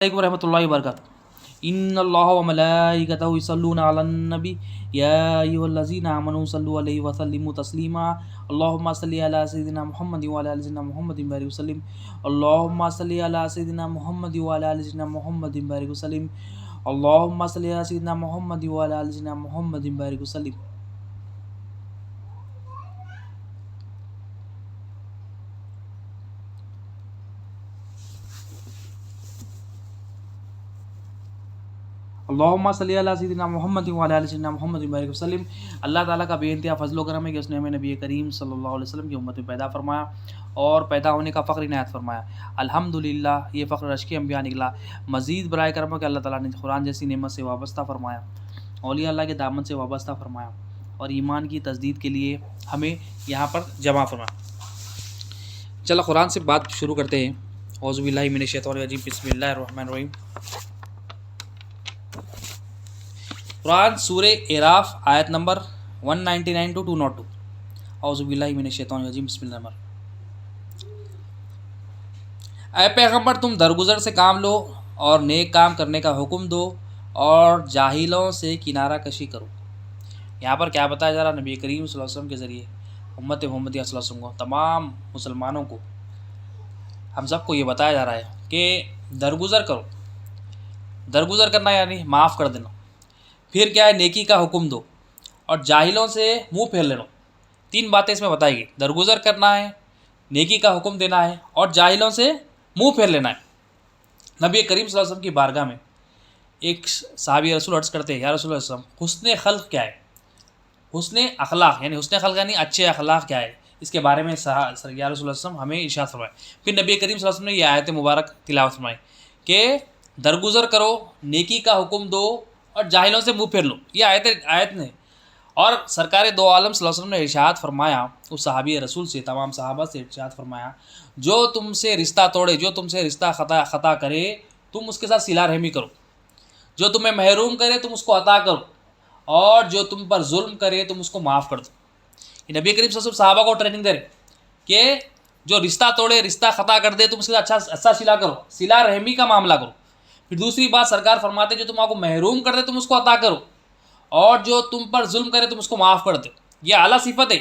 علیکم ورحمۃ اللہ وبرکاتہ ان اللہ و ملائکتہ یصلون علی النبی یا ایھا الذین آمنوا صلوا علیہ وسلموا تسلیما اللهم صل علی سیدنا محمد وعلی آل سیدنا محمد وبارک وسلم اللهم صل علی سیدنا محمد وعلی آل سیدنا محمد وبارک وسلم اللهم صل علی سیدنا محمد وعلی آل سیدنا محمد وبارک وسلم. اللہم صلی علی سیدنا محمد وعلی آل سیدنا محمد وبارک وسلم. اللہ تعالیٰ کا بے انتہا فضل و کرم ہے کہ اس نے ہمیں نبی کریم صلی اللہ علیہ وسلم کی امت میں پیدا فرمایا اور پیدا ہونے کا فخر عنایت فرمایا. الحمدللہ یہ فخر رشک انبیاء نکلا. مزید برائے کرم کہ اللہ تعالیٰ نے قرآن جیسی نعمت سے وابستہ فرمایا، اولیاء اللہ کے دامن سے وابستہ فرمایا اور ایمان کی تجدید کے لیے ہمیں یہاں پر جمع فرمایا. چلو قرآن سے بات شروع کرتے ہیں. اعوذ باللہ من الشیطان الرجیم، بسم اللہ الرحمن الرحیم. قرآن سورہ اعراف آیت نمبر 199 to 202. اعوذ باللہ من الشیطان الرجیم، بسم اللہ الرحمن الرحیم. اے پیغمبر تم درگزر سے کام لو اور نیک کام کرنے کا حکم دو اور جاہلوں سے کنارہ کشی کرو. یہاں پر کیا بتایا جا رہا؟ نبی کریم صلی اللہ علیہ وسلم کے ذریعے امت محمدیہ صلی اللہ علیہ وسلم کو، تمام مسلمانوں کو، ہم سب کو یہ بتایا جا رہا ہے کہ درگزر کرو. درگزر کرنا یعنی معاف کر دینا. پھر کیا ہے؟ نیکی کا حکم دو اور جاہلوں سے منہ پھیر لینا. تین باتیں اس میں بتائی گئی. درگزر کرنا ہے، نیکی کا حکم دینا ہے اور جاہلوں سے منہ پھیر لینا ہے. نبی کریم صلی اللہ علیہ وسلم کی بارگاہ میں ایک صحابی رسول عرض کرتے ہیں، یا رسول اللہ صلی اللہ علیہ وسلم، حسن خلق کیا ہے؟ حسن اخلاق یعنی حسن خلق یعنی اچھے اخلاق کیا ہے؟ اس کے بارے میں یا رسول اللہ صلی اللہ علیہ وسلم ہمیں ارشاد فرمائے. پھر نبی کریم صلی اللہ علیہ وسلم نے یہ آیت مبارک تلاوت فرمائی کہ درگزر کرو، نیکی کا حکم دو اور جاہلوں سے منہ پھیر لو. یہ آیت نے اور سرکار دو عالم صلی اللہ علیہ وسلم نے ارشاد فرمایا اس صحابی رسول سے، تمام صحابہ سے ارشاد فرمایا، جو تم سے رشتہ توڑے، جو تم سے رشتہ خطا کرے تم اس کے ساتھ صلہ رحمی کرو. جو تمہیں محروم کرے تم اس کو عطا کرو اور جو تم پر ظلم کرے تم اس کو معاف کر دو. یہ نبی کریم صلی اللہ علیہ وسلم صحابہ کو ٹریننگ دے رہے کہ جو رشتہ توڑے، رشتہ خطا کر دے تم اس کے ساتھ اچھا صلہ کرو، صلہ رحمی کا معاملہ کرو. پھر دوسری بات سرکار فرماتے جو تم آپ کو محروم کر دے تم اس کو عطا کرو اور جو تم پر ظلم کرے تم اس کو معاف کر دو. یہ اعلیٰ صفت ہے،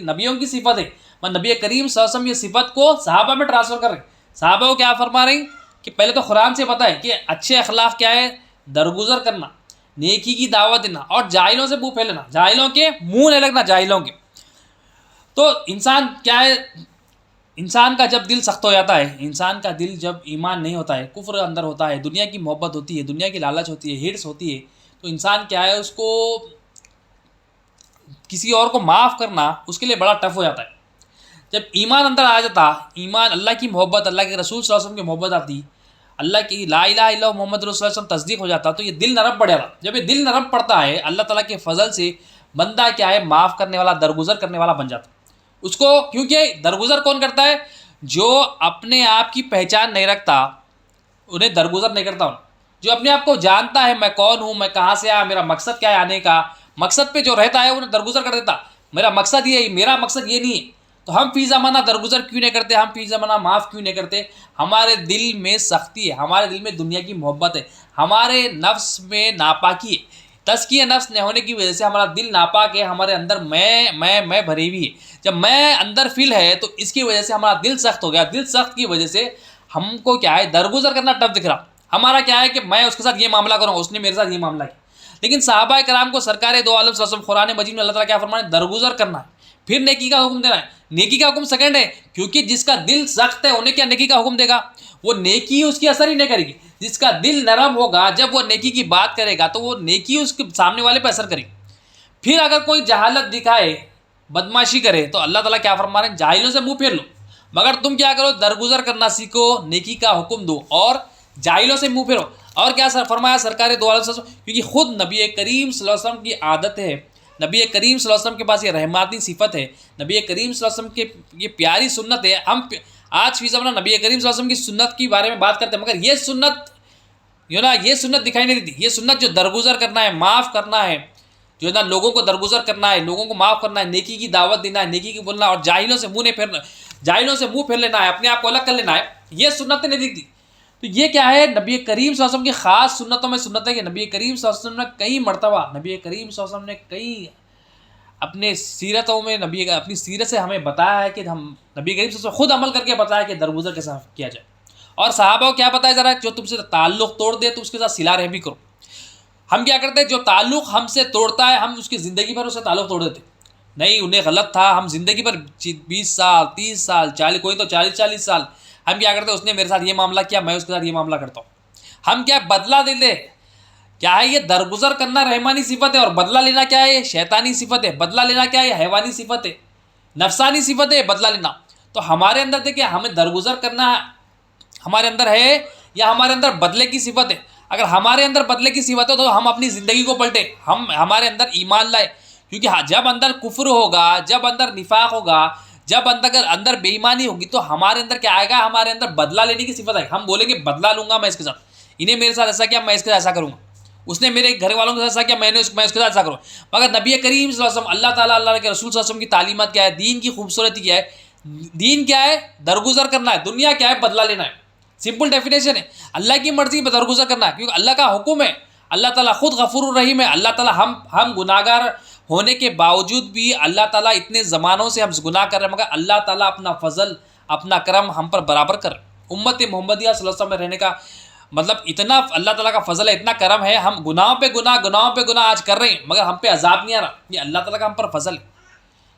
نبیوں کی صفت ہے. نبی کریم صلی اللہ علیہ وسلم یہ صفت کو صحابہ میں ٹرانسفر کر رہے ہیں. صحابہ کو کیا فرما رہے ہیں کہ پہلے تو قرآن سے پتہ ہے کہ اچھے اخلاق کیا ہے؟ درگزر کرنا، نیکی کی دعوت دینا اور جاہلوں سے منہ پھیر لینا، جاہلوں کے منہ نہیں لگنا. جاہلوں کے تو انسان کیا ہے؟ انسان کا جب دل سخت ہو جاتا ہے، انسان کا دل جب ایمان نہیں ہوتا ہے، کفر اندر ہوتا ہے، دنیا کی محبت ہوتی ہے، دنیا کی لالچ ہوتی ہے، ہرس ہوتی ہے، تو انسان کیا ہے؟ اس کو کسی اور کو معاف کرنا اس کے لیے بڑا ٹف ہو جاتا ہے. جب ایمان اندر آ جاتا، ایمان اللہ کی محبت، اللہ کے رسول صلی اللہ علیہ وسلم کی محبت آتی، اللہ کی لا الہ الا اللہ محمد رسول اللہ صلی اللہ علیہ وسلم تصدیق ہو جاتا تو یہ دل نرم پڑ جاتا. جب یہ دل نرم پڑتا ہے اللہ تعالیٰ کے فضل سے بندہ کیا ہے؟ معاف کرنے والا، درگزر کرنے والا بن جاتا. اس کو کیونکہ درگزر کون کرتا ہے؟ جو اپنے آپ کی پہچان نہیں رکھتا انہیں درگزر نہیں کرتا. جو اپنے آپ کو جانتا ہے میں کون ہوں، میں کہاں سے آیا، میرا مقصد کیا ہے آنے کا، مقصد پہ جو رہتا ہے انہیں درگزر کر دیتا. میرا مقصد یہ ہے، میرا مقصد یہ نہیں ہے. تو ہم فی زمانہ درگزر کیوں نہیں کرتے؟ ہم فی زمانہ معاف کیوں نہیں کرتے؟ ہمارے دل میں سختی ہے، ہمارے دل میں دنیا کی محبت ہے، ہمارے نفس میں ناپاکی ہے. تزکیہ نفس نہ ہونے کی وجہ سے ہمارا دل ناپاک ہے، ہمارے اندر میں بھری ہوئی ہے. جب میں اندر فیل ہے تو اس کی وجہ سے ہمارا دل سخت ہو گیا. دل سخت کی وجہ سے ہم کو کیا ہے؟ درگزر کرنا ٹف دکھ رہا. ہمارا کیا ہے کہ میں اس کے ساتھ یہ معاملہ کروں، اس نے میرے ساتھ یہ معاملہ کیا. لیکن صحابہ کرام کو سرکار دو عالم صلی اللہ علیہ وسلم قرآن مجید میں اللہ تعالیٰ کیا فرمانے؟ درگزر کرنا ہے، پھر نیکی کا حکم دینا ہے. نیکی کا حکم سیکنڈ ہے، کیونکہ جس کا دل سخت ہے انہیں کیا نیکی کا حکم دے گا؟ وہ نیکی اس کی اثر ہی نہیں کرے گی. جس کا دل نرم ہوگا جب وہ نیکی کی بات کرے گا تو وہ نیکی اس کے سامنے والے پہ اثر کرے گی. پھر اگر کوئی جہالت دکھائے، بدماشی کرے تو اللہ تعالیٰ کیا فرما رہے ہیں؟ جاہلوں سے منہ پھیر لو، مگر تم کیا کرو؟ درگزر کرنا سیکھو، نیکی کا حکم دو اور جاہلوں سے منہ پھیرو. اور کیا فرمایا سرکار دو عالم صلی اللہ علیہ وسلم؟ کیونکہ خود نبی کریم صلی اللہ علیہ وسلم کی عادت ہے، نبی کریم صلی اللہ علیہ وسلم کے پاس یہ رحماتی صفت ہے، نبی کریم صلی اللہ علیہ وسلم کے یہ پیاری سنت ہے. ہم آج فی زمانہ نبی کریم صلی اللہ علیہ وسلم کی سنت کے بارے میں بات کرتے ہیں، مگر یہ سنت یہ سنت دکھائی نہیں دیتی. یہ سنت جو درگزر کرنا ہے، معاف کرنا ہے، جو ہے نا لوگوں کو درگزر کرنا ہے، لوگوں کو معاف کرنا ہے، نیکی کی دعوت دینا ہے، نیکی کی بولنا اور جاہلوں سے منہ نہیں پھیرنا، جاہلوں سے منہ پھیر لینا ہے، اپنے آپ کو الگ کر لینا ہے، یہ سنت نہیں دکھتی. تو یہ کیا ہے؟ نبی کریم صلی اللہ علیہ وسلم کی خاص سنتوں میں سنت ہے کہ نبی کریم صلی اللہ علیہ وسلم نے کئی مرتبہ، نبی کریم صلی اللہ علیہ وسلم نے کئی اپنے سیرتوں میں اپنی سیرت سے ہمیں بتایا ہے کہ ہم نبی کریم صلی اللہ علیہ وسلم خود عمل کر کے بتایا کہ درگزر کیسا کیا جائے. اور صحابہ کو کیا بتایا ذرا؟ جو تم سے تعلق توڑ دے تو اس کے ساتھ صلہ رحمی کرو. ہم کیا کرتے ہیں؟ جو تعلق ہم سے توڑتا ہے ہم اس کی زندگی پر اسے تعلق توڑ دیتے. نہیں، انہیں غلط تھا، ہم زندگی پر 20 سال 30 سال 40، کوئی تو 40 سال ہم کیا کرتے ہیں؟ اس نے میرے ساتھ یہ معاملہ کیا، میں اس کے ساتھ یہ معاملہ کرتا ہوں. ہم کیا بدلہ دیتے؟ کیا ہے یہ درگزر کرنا رحمانی صفت ہے، اور بدلہ لینا کیا ہے؟ شیطانی صفت ہے. بدلہ لینا کیا ہے؟ حیوانی صفت ہے، نفسانی صفت ہے بدلہ لینا. تو ہمارے اندر دیکھیں ہمیں درگزر کرنا ہمارے اندر ہے یا ہمارے اندر بدلے کی صفت ہے؟ اگر ہمارے اندر بدلے کی صفت ہے تو ہم اپنی زندگی کو پلٹیں، ہمارے اندر ایمان لائے. کیونکہ جب اندر کفر ہوگا، جب اندر نفاق ہوگا، جب اندر بے ایمانی ہوگی تو ہمارے اندر کیا آئے گا؟ ہمارے اندر بدلہ لینے کی صفت ہے. ہم بولیں گے بدلہ لوں گا میں اس کے ساتھ، انہیں میرے ساتھ ایسا کیا میں اس کے ساتھ ایسا کروں گا، اس نے میرے گھر والوں کے ساتھ ایسا کیا میں اس کے ساتھ ایسا کروں. مگر نبی کریم صلی اللہ علیہ وسلم، اللہ تعالیٰ اللہ کے رسول صلی اللہ علیہ وسلم کی تعلیمات کیا ہے؟ دین کی خوبصورتی کیا ہے؟ دین کیا ہے؟ درگزر کرنا ہے. دنیا کیا ہے؟ بدلہ لینا ہے. سمپل ڈیفینیشن ہے. اللہ کی مرضی پہ درگزر کرنا ہے کیونکہ اللہ کا حکم ہے. اللہ تعالیٰ خود غفور الرحیم ہے. اللہ تعالیٰ ہم گناہ گار ہونے کے باوجود بھی اللہ تعالیٰ اتنے زمانوں سے ہم گناہ کر رہے ہیں، مگر اللہ تعالیٰ اپنا فضل اپنا کرم ہم پر برابر کر. امت محمدیہ صلی اللہ علیہ وسلم میں رہنے کا مطلب اتنا اللہ تعالیٰ کا فضل ہے، اتنا کرم ہے. ہم گناہوں پہ گناہ آج کر رہے ہیں مگر ہم پہ عذاب نہیں آ رہا. یہ اللہ تعالیٰ کا ہم پر فضل ہے.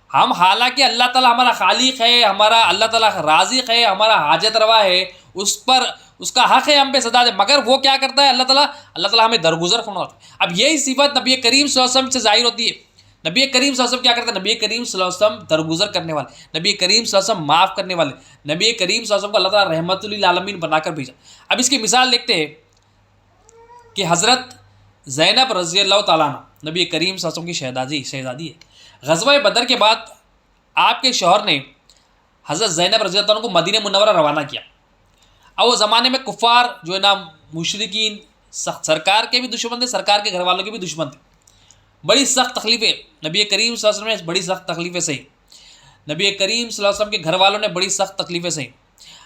ہم حالانکہ اللہ تعالیٰ ہمارا خالق ہے، ہمارا اللہ تعالیٰ رازق ہے، ہمارا حاجت روا ہے، اس کا حق ہے ہم پہ سزا دے، مگر وہ کیا کرتا ہے؟ اللہ تعالیٰ ہمیں درگزر فرماتا ہے. اب یہی صفت نبی کریم صلی اللہ علیہ وسلم سے ظاہر ہوتی ہے. نبی کریم صلی اللہ علیہ وسلم کیا کرتے ہیں؟ نبی کریم صلی اللہ علیہ وسلم درگزر کرنے والے، نبی کریم صلی اللہ علیہ وسلم معاف کرنے والے، نبی کریم صلی اللہ علیہ وسلم کو اللہ تعالیٰ رحمت للعالمین بنا کر بھیجا. اب اس کی مثال دیکھتے ہیں کہ حضرت زینب رضی اللہ تعالیٰ عنہ نبی کریم صلی اللہ علیہ وسلم کی شہزادی ہے. غزوہ بدر کے بعد آپ کے شوہر نے حضرت زینب رضی اللہ عنہ کو مدینہ منورہ روانہ کیا. اب وہ زمانے میں کفار جو ہے نا مشرکین سرکار کے بھی دشمن تھے، سرکار کے گھر والوں کے بھی دشمن تھے. بڑی سخت تکلیفیں نبی کریم صلی اللہ علیہ وسلم نے بڑی سخت تکلیفیں سہی. نبی کریم صلی اللہ علیہ وسلم کے گھر والوں نے بڑی سخت تکلیفیں سہی.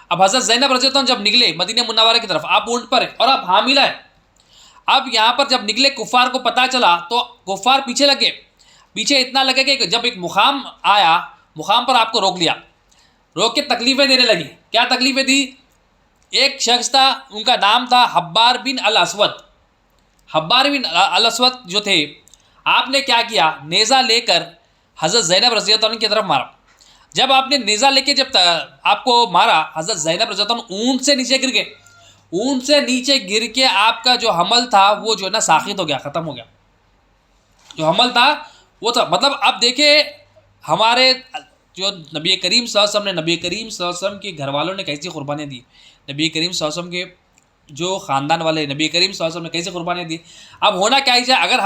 اب حضرت زینب رضی اللہ عنہ جب نکلے مدینہ منورہ کی طرف، آپ اونٹ پر ہیں اور آپ حاملہ ہیں. اب یہاں پر جب نکلے کفار کو پتہ چلا تو کفار پیچھے لگے. پیچھے اتنا لگے کہ جب ایک مقام آیا، مقام پر آپ کو روک لیا، روک کے تکلیفیں دینے لگی. کیا تکلیفیں دی؟ ایک شخص تھا، ان کا نام تھا حبار بن الاسود. حبار بن الاسود جو تھے، آپ نے کیا کیا؟ نیزہ لے کر حضرت زینب رضی اللہ عنہ کی طرف مارا. جب آپ نے نیزہ لے کے جب آپ کو مارا، حضرت زینب رضی اللہ عنہ اونٹ سے نیچے گر گئے. اونٹ سے نیچے گر کے آپ کا جو حمل تھا وہ جو ہے نا ساخت ہو گیا، ختم ہو گیا. جو حمل تھا وہ تھا. مطلب اب دیکھیں ہمارے جو نبی کریم صلی اللہ علیہ وسلم نے، نبی کریم صلی اللہ علیہ وسلم کے گھر والوں نے کیسی قربانیاں دی، نبی کریم صلی اللہ علیہ وسلم کے جو خاندان والے نبی کریم صلی اللہ علیہ وسلم نے کیسے قربانیاں دی. اب ہونا کیا ہی اگر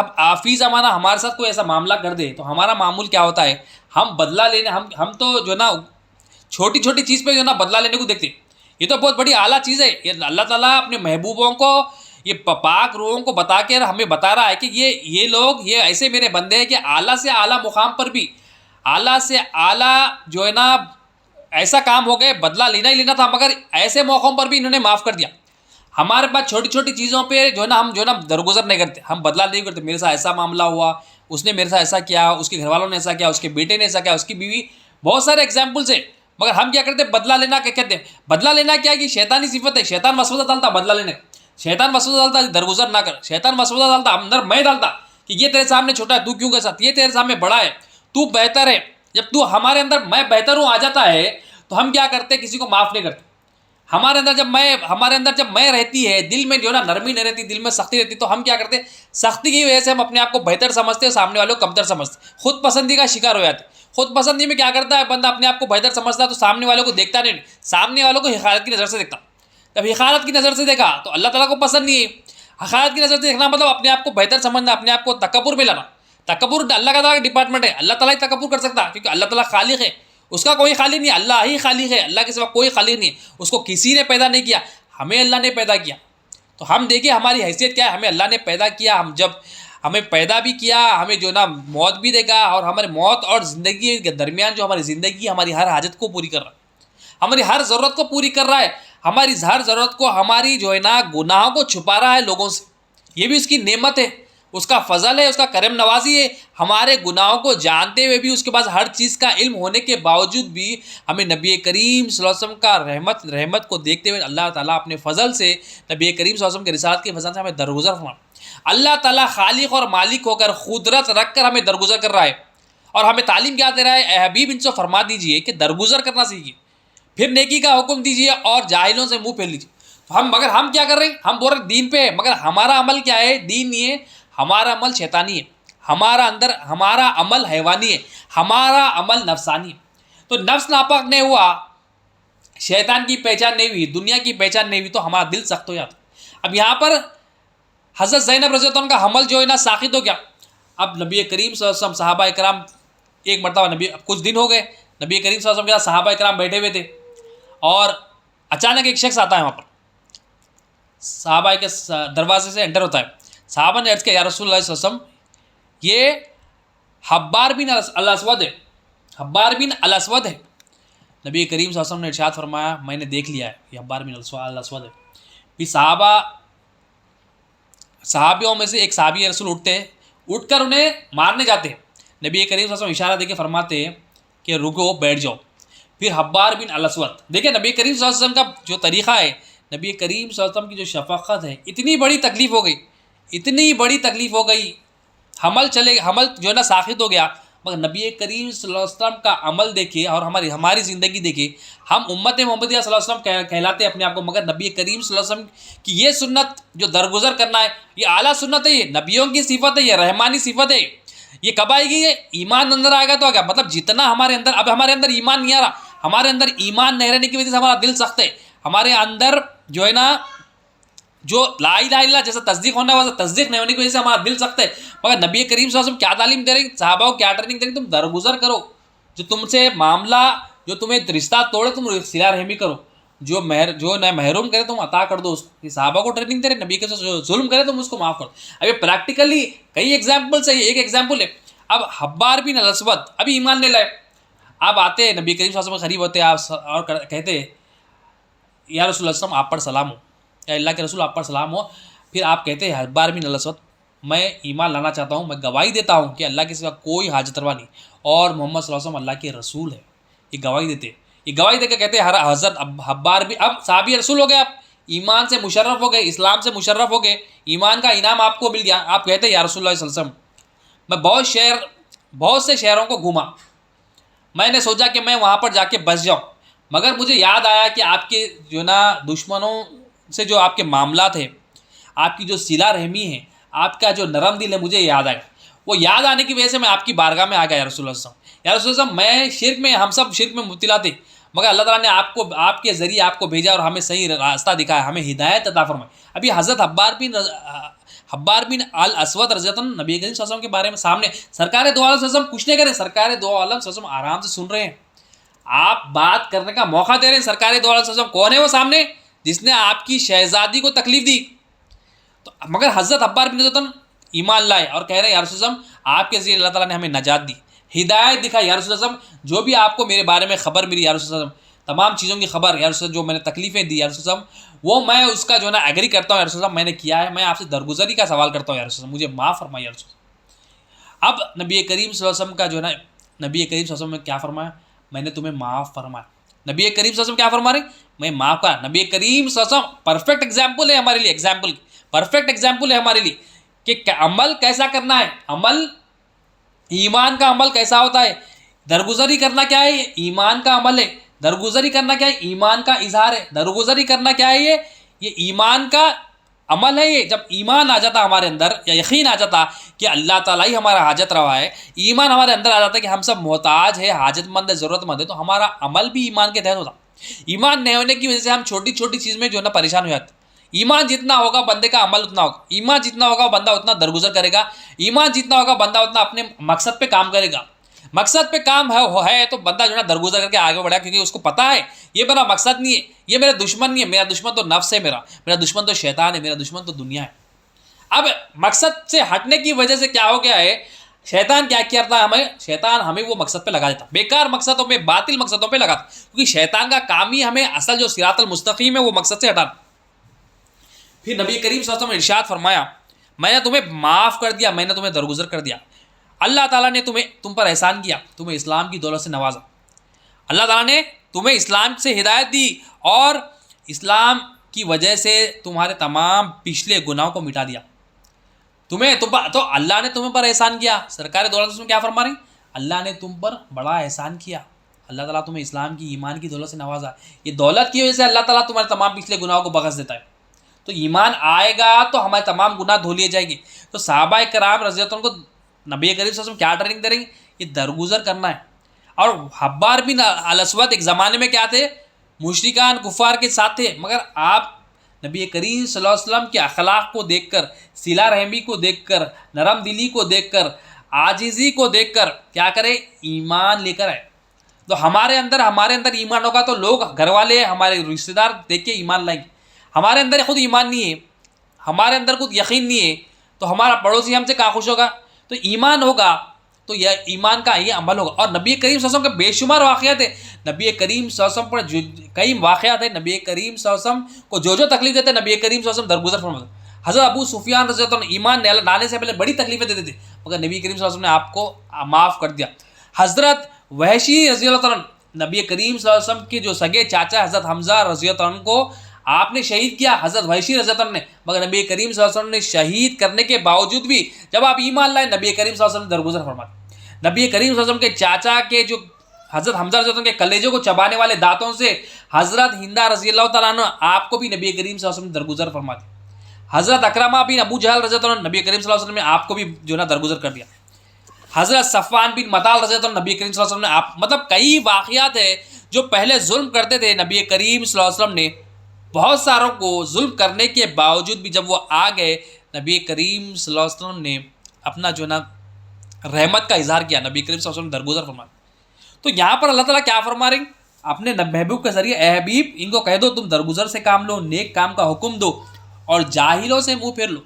فی زمانہ ہمارے ساتھ کوئی ایسا معاملہ کر دے تو ہمارا معمول کیا ہوتا ہے؟ ہم بدلہ لینے ہم تو جو ہے نا چھوٹی چھوٹی چیز پہ جو ہے نا بدلہ لینے کو دیکھتے. یہ تو بہت بڑی اعلیٰ چیز ہے. یہ اللہ تعالیٰ اپنے محبوبوں کو، یہ پاک روحوں کو بتا کے ہمیں بتا رہا ہے کہ یہ لوگ، یہ ایسے میرے بندے ہیں کہ اعلیٰ سے اعلیٰ مقام پر بھی، اعلیٰ سے اعلیٰ جو ہے نا ایسا کام ہو گئے، بدلہ لینا ہی لینا تھا مگر ایسے موقعوں پر بھی انہوں نے معاف کر دیا. ہمارے پاس چھوٹی چھوٹی چیزوں پہ جو ہے نا ہم جو ہے نا درگزر نہیں کرتے، ہم بدلہ نہیں کرتے. میرے ساتھ ایسا معاملہ ہوا، اس نے میرے ساتھ ایسا کیا، اس کے گھر والوں نے ایسا کیا، اس کے بیٹے نے ایسا کیا، اس کی بیوی، بہت سارے ایگزامپلس ہیں. مگر ہم کیا کرتے؟ بدلہ لینا کیا کہتے ہیں؟ بدلہ لینا کیا ہے؟ یہ شیطانی صفت ہے. شیطان وسوسہ ڈالتا بدلہ لینے، شیطان وسوسہ ڈالتا درگزر نہ کر، شیطان وسوسہ ڈالتا اندر میں ڈالتا کہ یہ تیرے سامنے چھوٹا ہے تو کیوں کے ساتھ، یہ تیرے سامنے بڑا ہے تو بہتر ہے. جب تو ہمارے اندر میں بہتر ہوں آ جاتا ہے تو ہم کیا کرتے؟ کسی کو معاف نہیں کرتے. ہمارے اندر جب میں رہتی ہے، دل میں جو ہے نا نرمی نہیں رہتی، دل میں سختی رہتی، تو ہم کیا کرتے؟ سختی کی وجہ سے ہم اپنے آپ کو بہتر سمجھتے ہیں، سامنے والوں کو کمتر سمجھتے، خود پسندی کا شکار ہو جاتے. خود پسندی میں کیا کرتا ہے بندہ؟ اپنے آپ کو بہتر سمجھتا ہے تو سامنے والوں کو دیکھتا نہیں، سامنے والوں کو حقارت کی نظر سے دیکھتا. جب حقارت کی نظر سے دیکھا تو اللہ تعالیٰ کو پسند نہیں ہے. حقارت کی نظر سے دیکھنا مطلب اپنے آپ کو بہتر سمجھنا، اپنے آپ کو تکبر میں لانا. تکبر اللہ کا ڈپارٹمنٹ ہے، اللہ تعالیٰ ہی تکبر کر سکتا کیونکہ اللہ تعالیٰ خالق ہے، اس کا کوئی خالق نہیں، اللہ ہی خالق ہے، اللہ کے سوا کوئی خالق نہیں ہے. اس کو کسی نے پیدا نہیں کیا، ہمیں اللہ نے پیدا کیا. تو ہم دیکھیں ہماری حیثیت کیا ہے، ہمیں اللہ نے پیدا کیا. ہم جب ہمیں پیدا بھی کیا، ہمیں جو نا موت بھی دے گا، اور ہمارے موت اور زندگی کے درمیان جو ہماری زندگی ہماری ہر حاجت کو پوری کر رہا ہے، ہماری ہر ضرورت کو پوری کر رہا ہے. ہماری ہر ضرورت کو، ہماری جو ہے نا گناہوں کو چھپا رہا ہے لوگوں سے. یہ بھی اس کی نعمت ہے، اس کا فضل ہے، اس کا کرم نوازی ہے. ہمارے گناہوں کو جانتے ہوئے بھی، اس کے پاس ہر چیز کا علم ہونے کے باوجود بھی ہمیں نبی کریم صلی اللہ علیہ وسلم کا رحمت کو دیکھتے ہوئے اللہ تعالیٰ اپنے فضل سے، نبی کریم صلی اللہ علیہ وسلم کے رسالت کے فضل سے ہمیں درگزر فرما. اللہ تعالیٰ خالق اور مالک ہو کر، قدرت رکھ کر ہمیں درگزر کر رہا ہے، اور ہمیں تعلیم کیا دے رہا ہے؟ اے حبیب ان سے فرما دیجئے کہ درگزر کرنا سیکھیے، پھر نیکی کا حکم دیجئے اور جاہلوں سے منہ پھیر لیجیے. مگر ہم کیا کر رہے ہیں؟ ہم بول رہے دین پہ ہے، مگر ہمارا عمل کیا ہے؟ دین نہیں ہے، ہمارا عمل شیطانی ہے، ہمارا عمل حیوانی ہے، ہمارا عمل نفسانی ہے. تو نفس ناپاک نہیں ہوا، شیطان کی پہچان نہیں ہوئی، دنیا کی پہچان نہیں ہوئی، تو ہمارا دل سخت ہو جاتا. اب یہاں پر حضرت زینب رضی اللہ عنہ کا حمل جو ہے نا ساخت ہو گیا. اب نبی کریم صلی اللہ علیہ وسلم، صحابہ کرام، ایک مرتبہ کچھ دن ہو گئے، نبی کریم صلی اللہ علیہ وسلم کے ساتھ صحابہ کرام بیٹھے ہوئے تھے، اور اچانک ایک شخص آتا ہے وہاں پر، صحابہ کے دروازے سے انٹر ہوتا ہے. صحابہ نے عرض کیا، یا رسول اللہ صلی اللہ علیہ وسلم، یہ حبار بن الاسود ہے، حبار بن الاسود ہے. نبی کریم صلی اللہ علیہ وسلم نے ارشاد فرمایا، میں نے دیکھ لیا ہے، یہ حبار بن الاسود ہے. پھر صحابیوں میں سے ایک صحابی رسول اٹھتے ہیں، اٹھ کر انہیں مارنے جاتے ہیں. نبی کریم صلی اللہ علیہ وسلم اشارہ دے کے فرماتے ہیں کہ رکو، بیٹھ جاؤ. پھر حبار بن الاسود، دیکھیں نبی کریم صلی اللہ علیہ وسلم کا جو طریقہ ہے، نبی کریم صلی اللہ علیہ وسلم کی جو شفقت ہے، اتنی بڑی تکلیف ہو گئی، اتنی بڑی تکلیف ہو گئی، حمل جو ہے نا ساخت ہو گیا، مگر نبی کریم صلی اللہ علیہ وسلم کا عمل دیکھیے اور ہماری زندگی دیکھیے. ہم امت محمدیہ صلی اللہ علیہ وسلم کہلاتے اپنے آپ کو، مگر نبی کریم صلی اللہ علیہ وسلم کی یہ سنت جو درگزر کرنا ہے، یہ اعلیٰ سنت ہے، یہ نبیوں کی صفت ہے، یہ رحمانی صفت ہے. یہ کب آئے گی؟ یہ ایمان اندر آئے گا تو آ گیا. مطلب جتنا ہمارے اندر، اب ہمارے اندر ایمان نہیں آ رہا، ہمارے اندر ایمان نہیں رہنے کی وجہ سے ہمارا دل سخت ہے. ہمارے اندر جو ہے نا، جو لا الہ الا اللہ جیسا تصدیق ہونا ہے، ویسا تصدیق نہیں ہونے کی وجہ سے ہمارا دل سخت ہے. مگر نبی کریم صلی اللہ علیہ وسلم کیا تعلیم دے رہے ہیں؟ صحابہ کو کیا ٹریننگ دے رہے ہیں؟ تم درگزر کرو، جو تم سے معاملہ، جو تمہیں رشتہ توڑے تم صلہ رحمی کرو، جو نہ محروم کرے تم عطا کر دو اس کو. یہ صحابہ کو ٹریننگ دے رہے ہیں. نبی کے ساتھ جو ظلم کرے تم اس کو معاف کرو. اب یہ پریکٹیکلی کئی ایگزامپلس ہے، ایک ایگزامپل ہے. اب حبار بن الاسود ابھی ایمان نہیں لائے، اب آتے ہیں نبی کریم صلی اللہ علیہ وسلم قریب ہوتے آپ اور کہتے ہیں، یا رسول اللہ صلی اللہ علیہ وسلم آپ پر سلام ہو، یا اللہ کے رسول آپ پر سلام ہو. پھر آپ کہتے ہیں حبار بن الاسود، میں ایمان لانا چاہتا ہوں، میں گواہی دیتا ہوں کہ اللہ کے سوا کوئی حاجت روا نہیں، اور محمد صلی اللہ علیہ وسلم اللہ کے رسول ہے. یہ گواہی دیتے ہیں. یہ گواہی دے کے کہتے ہیں حضرت حبار بھی اب صحابی رسول ہو گئے، آپ ایمان سے مشرف ہو گئے، اسلام سے مشرف ہو گئے، ایمان کا انعام آپ کو مل گیا. آپ کہتے ہیں یا رسول اللہ صلی اللہ علیہ وسلم، میں بہت سے شہروں کو گھوما، میں نے سوچا کہ میں وہاں پر جا کے بس جاؤں، مگر مجھے یاد آیا کہ آپ کے جو نا دشمنوں سے جو آپ کے معاملات ہیں، آپ کی جو صلہ رحمی ہے، آپ کا جو نرم دل ہے، مجھے یاد آیا. وہ یاد آنے کی وجہ سے میں آپ کی بارگاہ میں آ گیا یا رسول اللہ صلی اللہ علیہ وسلم. یا رسول اللہ صلی اللہ علیہ وسلم، میں ہم سب شرک میں مبتلا تھے، مگر اللہ تعالیٰ نے آپ کے ذریعے آپ کو بھیجا اور ہمیں صحیح راستہ دکھایا، ہمیں ہدایت عطا فرمائی. ابھی حضرت حبار بن الاسود رضی اللہ عنہ نبی کریم صلی اللہ علیہ وسلم کے بارے میں سامنے سرکار دو عالم صلی اللہ علیہ وسلم کچھ نہیں کرے، سرکار دو عالم صلی اللہ علیہ وسلم آرام سے سن رہے ہیں، آپ بات کرنے کا موقع دے رہے ہیں. سرکار دو عالم صلی اللہ علیہ وسلم کون ہے وہ سامنے جس نے آپ کی شہزادی کو تکلیف دی؟ تو مگر حضرت حبار بن الاسود ایمان لائے اور کہہ رہے ہیں یا رسول اللہ آپ کے ذریعے اللہ تعالیٰ نے ہمیں نجات دی، ہدایت دکھائی. یا رسول اللہ جو بھی آپ کو میرے بارے میں خبر ملی یا رسول اللہ، تمام چیزوں کی خبر یا رسول اللہ، جو میں نے تکلیفیں دی یا رسول اللہ، وہ میں اس کا جو ہے نا ایگری کرتا ہوں یا رسول اللہ، میں نے کیا ہے، میں آپ سے درگزری کا سوال کرتا ہوں یا رسول اللہ، مجھے معاف فرمائے یا رسول اللہ. اب نبی کریم صلی اللہ علیہ وسلم کا جو ہے نا، نبی کریم صلی اللہ علیہ وسلم نے کیا فرمایا؟ میں نے تمہیں معاف فرمایا. نبی کریم صلی اللہ علیہ وسلم کیا فرما رہے؟ میں معاف کر. نبی کریم صلی اللہ علیہ وسلم پرفیکٹ ایگزامپل ہے ہمارے لیے، پرفیکٹ ایگزامپل ہے ہمارے لیے کہ عمل کیسا کرنا ہے، عمل ایمان کا عمل کیسا ہوتا ہے. درگزری کرنا کیا ہے؟ یہ ایمان کا عمل ہے. درگزری کرنا کیا ہے؟ ایمان کا اظہار ہے. درگزری کرنا کیا ہے؟ یہ ایمان کا عمل ہے. یہ جب ایمان آ جاتا ہمارے اندر، یا یقین آ جاتا کہ اللہ تعالیٰ ہی ہمارا حاجت روا ہے، ایمان ہمارے اندر آ جاتا ہے کہ ہم سب محتاج ہے، حاجت مند ہے، ضرورت مند ہے، تو ہمارا عمل بھی ایمان کے تحت ہوتا. ایمان نہیں ہونے کی وجہ سے ہم چھوٹی چھوٹی چیز میں جو ہے نا پریشان ہو جاتے. ایمان جتنا ہوگا بندے کا عمل اتنا ہوگا. ایمان جتنا ہوگا بندہ اتنا درگزر کرے گا. ایمان جتنا ہوگا بندہ اتنا اپنے مقصد پہ کام کرے گا. مقصد پہ کام ہے تو بندہ جو ہے نا درگزر کر کے آگے بڑھا، کیونکہ اس کو پتہ ہے یہ میرا مقصد نہیں ہے، یہ میرا دشمن نہیں ہے، میرا دشمن تو نفس ہے، میرا دشمن تو شیطان ہے، میرا دشمن تو دنیا ہے. اب مقصد سے ہٹنے کی وجہ سے کیا ہو گیا ہے؟ شیطان کیا کرتا ہے ہمیں؟ شیطان ہمیں وہ مقصد پہ لگا دیتا، بیکار مقصدوں پہ، باطل مقصدوں پہ لگاتا، کیونکہ شیطان کا کام ہی ہمیں اصل جو صراط المستقیم ہے وہ مقصد سے ہٹانا۔ پھر نبی کریم صلی اللہ علیہ وسلم نے ارشاد فرمایا میں نے تمہیں معاف کر دیا، میں نے تمہیں درگزر کر دیا، اللہ تعالیٰ نے تم پر احسان کیا، تمہیں اسلام کی دولت سے نوازا، اللہ تعالیٰ نے تمہیں اسلام سے ہدایت دی اور اسلام کی وجہ سے تمہارے تمام پچھلے گناہوں کو مٹا دیا، تو اللہ نے تمہیں پر احسان کیا۔ سرکار دولت میں کیا فرما رہی؟ اللہ نے تم پر بڑا احسان کیا، اللہ تعالیٰ تمہیں اسلام کی، ایمان کی دولت سے نوازا، یہ دولت کی وجہ سے اللہ تعالیٰ تمہارے تمام پچھلے گناہوں کو بخش دیتا ہے۔ تو ایمان آئے گا تو ہمارے تمام گناہ دھو لیے جائیں گے۔ تو صحابہ کرام رضی اللہ عنہ کو نبی کریم صلی اللہ علیہ وسلم کیا ٹریننگ دے رہی؟ یہ درگزر کرنا ہے۔ اور حبار بن الاسود ایک زمانے میں کیا تھے؟ مشرکان کفار کے ساتھ تھے، مگر آپ نبی کریم صلی اللہ علیہ وسلم کے اخلاق کو دیکھ کر، صلہ رحمی کو دیکھ کر، نرم دلی کو دیکھ کر، عاجزی کو دیکھ کر کیا کرے؟ ایمان لے کر آئے۔ تو ہمارے اندر ایمان ہوگا تو لوگ، گھر والے، ہمارے رشتے دار دیکھ کے ایمان لائیں گے۔ ہمارے اندر خود ایمان نہیں ہے، ہمارے اندر خود یقین نہیں ہے، تو ہمارا پڑوسی ہم سے کہاں خوش ہوگا؟ تو ایمان ہوگا تو یہ ایمان کا یہ عمل ہوگا۔ اور نبی کریم صلی اللہ علیہ وسلم کے بے شمار واقعات ہیں، نبی کریم صلی اللہ علیہ وسلم پر کئی واقعات ہیں، نبی کریم صلی اللہ علیہ وسلم کو جو تکلیف دیتے نبی کریم صلی اللہ علیہ وسلم درگزر فرماتے۔ حضرت ابو سفیان رضی اللہ عنہ ایمان لانے سے پہلے بڑی تکلیفیں دیتے تھے، مگر نبی کریم صلی اللہ علیہ وسلم نے آپ کو معاف کر دیا۔ حضرت وحشی رضی اللہ عنہ، نبی کریم صلی اللہ علیہ وسلم کے جو سگے چاچا حضرت حمزہ رضی اللہ عنہ کو آپ نے شہید کیا، حضرت وحشی رضی اللہ عنہ نے، مگر نبی کریم صلی اللہ علیہ وسلم نے شہید کرنے کے باوجود بھی جب آپ ایمان لائے نبی کریم صلی اللہ علیہ وسلم درگزر فرماتے۔ نبی کریم صلی اللہ علیہ وسلم کے چاچا کے جو حضرت حمزہ رضی اللہ عنہ کے کلیجوں کو چبانے والے دانتوں سے حضرت ہندہ رضی اللہ تعالیٰ عنہ آپ کو بھی نبی کریم صلی اللہ علیہ وسلم درگزر فرماتے۔ حضرت اکرمہ بن ابو جہل رضی اللہ عنہ نبی کریم صلی اللہ علیہ وسلم نے آپ کو بھی جو نا درگزر کر دیا۔ حضرت صفوان بن مطال رضی اللہ عنہ نبی کریم صلی اللہ علیہ وسلم نے آپ، مطلب کئی واقعات ہیں جو پہلے ظلم کرتے تھے، نبی کریم صلی اللہ علیہ وسلم نے بہت ساروں کو ظلم کرنے کے باوجود بھی جب وہ آ گئے، نبی کریم صلی اللہ علیہ وسلم نے اپنا جو نا رحمت کا اظہار کیا، نبی کریم صلی اللہ علیہ وسلم درگزر فرمایا۔ تو یہاں پر اللہ تعالیٰ کیا فرما رہے ہیں اپنے محبوب کے ذریعے؟ اے حبیب ان کو کہہ دو تم درگزر سے کام لو، نیک کام کا حکم دو اور جاہلوں سے منہ پھیر لو۔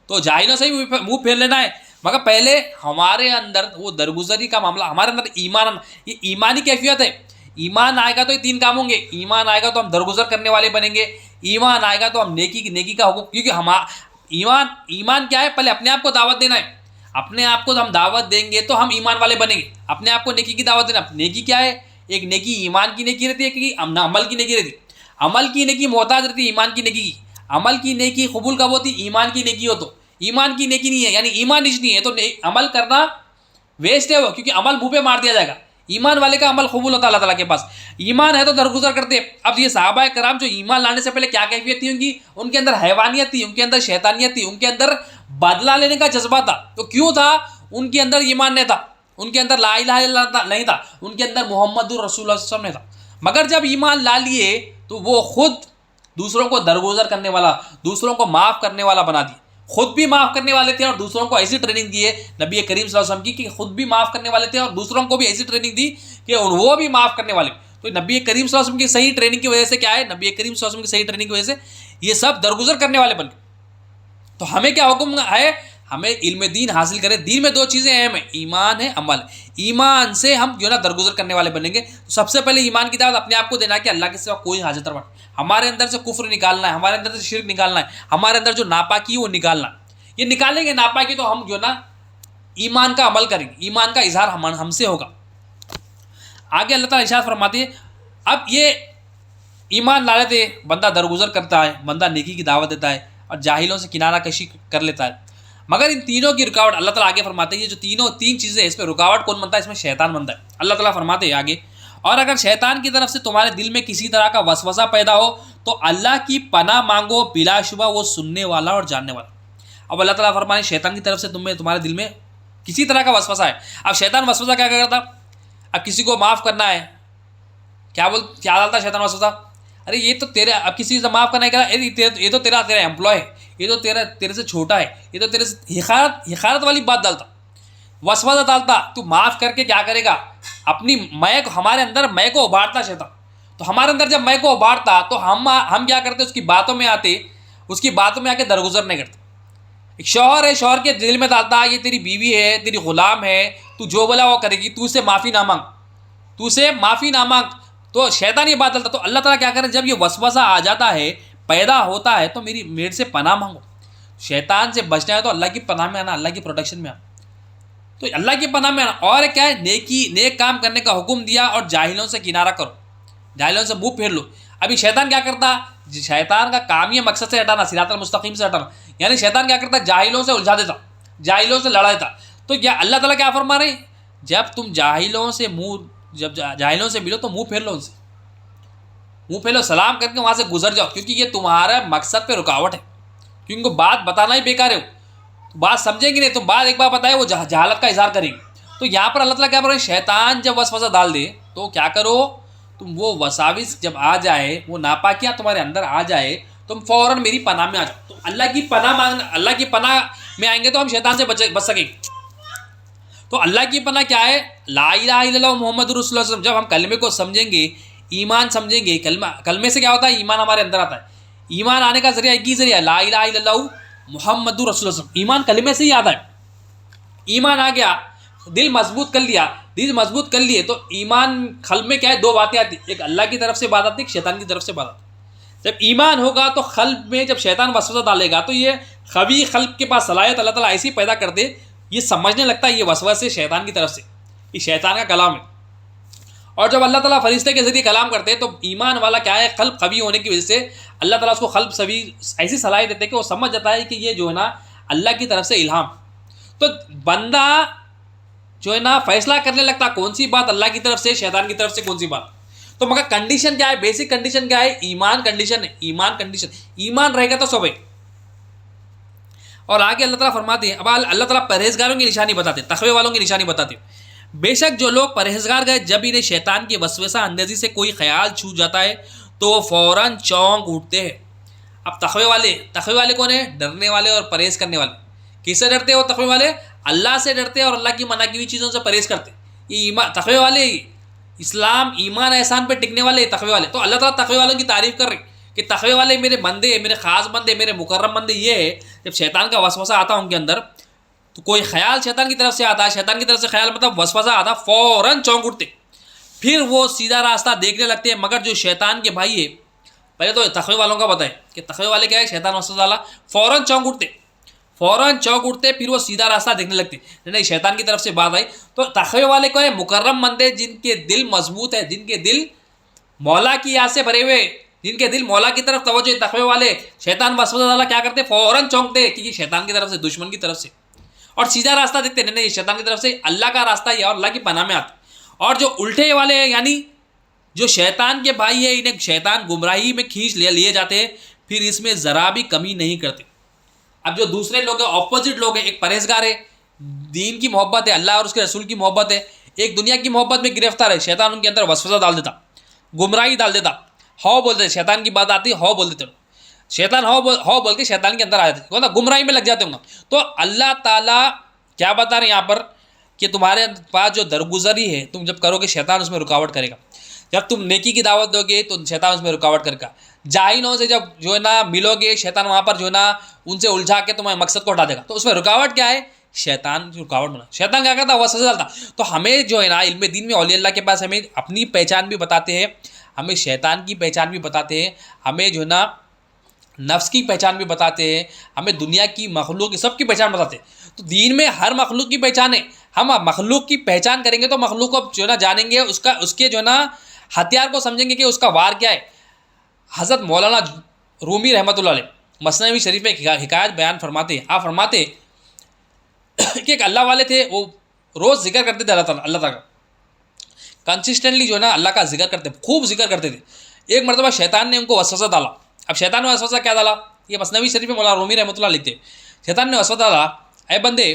تو جاہلوں سے ہی منہ پھیر لینا ہے، مگر پہلے ہمارے اندر وہ درگزری کا معاملہ، ہمارے اندر ایمان، یہ ایمانی کیفیت ہے۔ ایمان آئے گا تو یہ تین کام ہوں گے، ایمان آئے گا تو ہم درگزر کرنے والے بنیں گے، ایمان آئے گا تو ہم نیکی کا حکم، کیونکہ ایمان کیا ہے؟ پہلے اپنے آپ کو دعوت دینا ہے، اپنے آپ کو ہم دعوت دیں گے تو ہم ایمان والے بنیں گے، اپنے آپ کو نیکی کی دعوت دینا۔ نیکی کیا ہے؟ ایک نیکی ایمان کی نیکی رہتی ہے، کہ عمل کی نیکی رہتی ہے۔ عمل کی نیکی محتاج رہتی ہے ایمان کی نیکی کی، عمل کی نیکی قبول کب ہوتی؟ ایمان کی نیکی ہو تو۔ ایمان کی نیکی نہیں ہے یعنی ایمان نہیں ہے تو عمل کرنا ویسٹ ہے وہ، کیونکہ عمل منہ پہ مار دیا جائے گا۔ ایمان والے کا عمل قبول ہوتا ہے اللہ تعالیٰ کے پاس، ایمان ہے تو درگزر کرتے۔ اب یہ صحابہ کرام جو ایمان لانے سے پہلے کیا کیفیت تھی ان کی؟ ان کے اندر حیوانیت تھی، ان کے اندر شیطانیت تھی، ان کے اندر بدلہ لینے کا جذبہ تھا۔ تو کیوں تھا؟ ان کے اندر ایمان نہیں تھا، ان کے اندر لا الہ الا اللہ نہیں تھا، ان کے اندر محمد الرسول اللہ صلی اللہ علیہ وسلم نہیں تھا۔ مگر جب ایمان لا لیے تو وہ خود دوسروں کو درگزر کرنے والا، دوسروں کو معاف کرنے والا بنا دیے، خود بھی معاف کرنے والے تھے اور دوسروں کو ایسی ٹریننگ دی ہے نبی کریم صلی اللہ علیہ وسلم کی کہ خود بھی معاف کرنے والے تھے اور دوسروں کو بھی ایسی ٹریننگ دی کہ وہ بھی معاف کرنے والے۔ تو نبی کریم صلی اللہ علیہ وسلم کی صحیح ٹریننگ کی وجہ سے کیا ہے؟ نبی کریم صلی اللہ علیہ وسلم کی صحیح ٹریننگ کی وجہ سے یہ سب درگزر کرنے والے بن گئے۔ تو ہمیں کیا حکم ہے؟ ہمیں علم دین حاصل کریں۔ دین میں دو چیزیں اہم ہیں، ایمان ہے، عمل ہے۔ ایمان سے ہم جو ہے نا درگزر کرنے والے بنیں گے۔ تو سب سے پہلے ایمان کی دعوت اپنے آپ کو دینا ہے کہ اللہ کے سوا کوئی حاجت روا، ہمارے اندر سے کفر نکالنا ہے، ہمارے اندر سے شرک نکالنا ہے، ہمارے اندر جو ناپاکی ہے وہ نکالنا ہے۔ یہ نکالیں گے ناپاکی تو ہم جو نا ایمان کا عمل کریں گے، ایمان کا اظہار ہم سے ہوگا۔ آگے اللہ تعالیٰ ارشاد فرماتے ہیں، اب یہ ایمان لا لیتے بندہ درگزر کرتا ہے، بندہ نیکی کی دعوت دیتا ہے اور جاہلوں سے کنارہ کشی کر لیتا ہے، مگر ان تینوں کی رکاوٹ اللہ تعالیٰ آگے فرماتے ہیں، یہ جو تین چیزیں ہیں اس میں رکاوٹ کون بنتا ہے؟ اس میں شیطان بنتا ہے۔ اللہ تعالیٰ فرماتے ہیں آگے، اور اگر شیطان کی طرف سے تمہارے دل میں کسی طرح کا وسوسہ پیدا ہو تو اللہ کی پناہ مانگو، بلا شبہ وہ سننے والا اور جاننے والا۔ اب اللہ تعالیٰ فرماتے ہیں شیطان کی طرف سے تمہارے دل میں کسی طرح کا وسوسہ ہے۔ اب شیطان وسوسہ کیا کرتا؟ اب کسی کو معاف کرنا ہے، کیا ڈالتا شیطان وسوسہ؟ ارے یہ تو تیرے، اب کسی سے معاف کرنا ہے، یہ تو تیرا امپلائی ہے، یہ تو تیرے سے چھوٹا ہے، یہ تو تیرے سے حقارت والی بات ڈالتا، وسوسہ ڈالتا۔ تو معاف کر کے کیا کرے گا؟ اپنی ہمارے اندر میں کو ابھارتا شیطان۔ تو ہمارے اندر جب میں کو ابھارتا تو ہم کیا کرتے؟ اس کی باتوں میں آ کے درگزر نہیں کرتے۔ ایک شوہر ہے، شوہر کے دل میں ڈالتا ہے یہ تیری بیوی ہے، تیری غلام ہے، تو جو بولا وہ کرے گی، تو اسے معافی نہ مانگ، تو اسے معافی نہ مانگ، تو شیطان یہ بات ڈالتا. تو اللہ تعالیٰ کیا کرے، جب یہ وسوسہ آ جاتا ہے، پیدا ہوتا ہے، تو میرے سے پناہ مانگو. شیطان سے بچنا ہے تو اللہ کی پناہ میں آنا، اللہ کی پروٹیکشن میں آنا. تو اللہ کی پناہ میں آنا. اور کیا ہے، نیک کام کرنے کا حکم دیا، اور جاہلوں سے کنارہ کرو، جاہلوں سے منہ پھیر لو. ابھی شیطان کیا کرتا، شیطان کا کام یہ مقصد سے ہٹانا، صراط المستقیم سے ہٹانا. یعنی شیطان کیا کرتا، جاہلوں سے الجھا دیتا، جاہلوں سے لڑا دیتا. تو کیا اللہ تعالیٰ کیا فرما رہے ہیں، جب تم جاہلوں سے ملو تو منہ پھیر لو، ان سے منہ پھیر لو، سلام کر کے وہاں سے گزر جاؤ، کیونکہ یہ تمہارا مقصد پہ رکاوٹ ہے. کیونکہ ان کو بات بتانا ہی بیکار ہے، بات سمجھیں گی نہیں، تم بات ایک بار بتائے وہ جہالت کا اظہار کریں گے. تو یہاں پر اللہ تعالیٰ کیا بول رہے ہیں، شیطان جب وسوسہ ڈال دے تو کیا کرو، تم وہ وساوس جب آ جائے، وہ ناپاکیاں تمہارے اندر آ جائے، تم فوراً میری پناہ میں آ جاؤ. تو اللہ کی پناہ مانگنا، اللہ کی پناہ میں آئیں گے تو ہم شیطان سے بچ سکیں گے. تو اللہ کی پناہ کیا ہے، لا الہ الا اللہ محمد رسول اللہ صلی اللہ علیہ وسلم. جب ہم کلمے کو سمجھیں گے، ایمان سمجھیں گے، کلمے سے کیا ہوتا ہے، ایمان ہمارے اندر آتا ہے. ایمان آنے کا ذریعہ ایک ہی ذریعہ ہے، لا الہ الا اللہ محمد رسول اللہ صلی اللہ علیہ وسلم. ایمان کلمے سے ہی آتا ہے. ایمان آ گیا، دل مضبوط کر لیا، دل مضبوط کر لیے تو ایمان قلب میں کیا ہے، دو باتیں آتی، ایک اللہ کی طرف سے بات آتی، ایک شیطان کی طرف سے بات آتی. جب ایمان ہوگا تو قلب میں جب شیطان وسوسہ ڈالے گا تو یہ خبی قلب کے پاس صلاحیت اللہ تعالیٰ ایسی پیدا کر دے، یہ سمجھنے لگتا ہے یہ وسوسے شیطان کی طرف سے، یہ شیطان کا کلام ہے. اور جب اللہ تعالیٰ فرشتے کے ذریعے کلام کرتے ہیں تو ایمان والا کیا ہے، قلب قوی ہونے کی وجہ سے اللہ تعالیٰ اس کو قلب سبھی ایسی صلاحیت دیتے کہ وہ سمجھ جاتا ہے کہ یہ جو ہے نا اللہ کی طرف سے الہام. تو بندہ جو ہے نا فیصلہ کرنے لگتا کون سی بات اللہ کی طرف سے، شیطان کی طرف سے کون سی بات. تو مگر کنڈیشن کیا ہے، بیسک کنڈیشن کیا ہے، ایمان کنڈیشن ہے، ایمان کنڈیشن، ایمان رہے گا تو سب ہے. اور آگے اللہ تعالیٰ فرماتے ہیں، اب اللہ تعالیٰ پرہیزگاروں کی نشانی بتاتے ہیں، تقوی والوں کی نشانی بتاتے ہیں. بے شک جو لوگ پرہیزگار گئے، جب انہیں شیطان کی وسوسہ اندیزی سے کوئی خیال چھوٹ جاتا ہے تو وہ فوراً چونک اٹھتے ہیں. اب تقوی والے کون ہیں، ڈرنے والے اور پرہیز کرنے والے. کس سے ڈرتے ہو تقوی والے، اللہ سے ڈرتے اور اللہ کی منع کی ہوئی چیزوں سے پرہیز کرتے. یہ ایمان تقوی والے، اسلام ایمان احسان پہ ٹکنے والے تقوی والے. تو اللہ تعالیٰ تقوی والوں کی تعریف کر رہے کہ تقوی والے میرے بندے، میرے خاص بندے، میرے مکرم بندے. یہ ہے جب شیطان کا وسوسہ آتا ان کے اندر، تو کوئی خیال شیطان کی طرف سے آتا ہے، شیطان کی طرف سے خیال مطلب وسوسہ آتا، فوراً چونک اٹھتے، پھر وہ سیدھا راستہ دیکھنے لگتے ہیں. مگر جو شیطان کے بھائی ہے، پہلے تو تقوی والوں کا بتائیں کہ تقوی والے کیا ہے، شیطان وسوسہ ڈالا فوراً چونک اٹھتے، پھر وہ سیدھا راستہ دیکھنے لگتے. نہیں شیطان کی طرف سے بات آئی. تو تقوی والے کو ہے مکرم بندے، جن کے دل مضبوط ہے، جن کے دل مولا کی یاد سے بھرے ہوئے، جن کے دل مولا کی طرف توجہ. تقوی والے شیطان وسوسہ ڈالا کیا کرتے، فوراً چونکتے کہ یہ شیطان کی طرف سے، دشمن کی طرف سے، اور سیدھا راستہ دیکھتے، نہیں شیطان کی طرف سے، اللہ کا راستہ یہ اور اللہ کی پناہ میں آتے. اور جو الٹے والے ہیں، یعنی جو شیطان کے بھائی ہیں، انہیں شیطان گمراہی میں کھینچ لیے جاتے ہیں، پھر اس میں ذرا بھی کمی نہیں کرتے. اب جو دوسرے لوگ ہیں، اپوزٹ لوگ ہیں، ایک پرہیزگار ہے، دین کی محبت ہے، اللہ اور اس کے رسول کی محبت ہے، ایک دنیا کی محبت میں گرفتار ہے. شیطان ان کے اندر وسوسہ ڈال دیتا، گمراہی ڈال دیتا، ہو بول دیتے، شیطان کی بات آتی ہو بول دیتے، شیطان ہو بول کے شیطان کے اندر آ جاتے، گمراہی میں لگ جاتے ہوں گے. تو اللہ تعالیٰ کیا بتا رہے ہیں یہاں پر کہ تمہارے پاس جو درگزری ہے تم جب کرو گے، شیطان اس میں رکاوٹ کرے گا. جب تم نیکی کی دعوت دو گے تو شیطان اس میں رکاوٹ کرے گا. جاہلوں سے جب جو ہے نا ملو گے، شیطان وہاں پر جو ہے نا ان سے الجھا کے تمہارے مقصد کو ہٹا دے گا. تو اس میں رکاوٹ کیا ہے، شیطان کی رکاوٹ بنا. شیطان کیا کرتا ہے، وسوسہ ڈالتا. تو ہمیں جو ہے نا علم دین میں اولیاء اللہ کے پاس ہمیں اپنی پہچان بھی بتاتے ہیں، ہمیں شیطان کی پہچان بھی بتاتے ہیں، ہمیں جو ہے نا نفس کی پہچان بھی بتاتے ہیں، ہمیں دنیا کی مخلوق کی سب کی پہچان بتاتے ہیں. تو دین میں ہر مخلوق کی پہچان ہے. ہم مخلوق کی پہچان کریں گے تو مخلوق کو جو ہے نا جانیں گے، اس کے جو ہے نا ہتھیار کو سمجھیں گے کہ اس کا وار کیا ہے. حضرت مولانا رومی رحمۃ اللہ علیہ مثنوی شریف میں حکایت بیان فرماتے ہیں. آپ فرماتے کہ ایک اللہ والے تھے، وہ روز ذکر کرتے تھے اللہ تعالیٰ کا، کنسسٹنٹلی جو ہے نا اللہ کا ذکر کرتے، خوب ذکر کرتے تھے. ایک مرتبہ شیطان نے ان کو وسوسہ ڈالا. اب شیطان نے وسوسہ کیا ڈالا، یہ مثنوی شریف میں مولانا رومی رحمۃ اللہ لکھتے ہیں. شیطان نے وسوسہ ڈالا، اے بندے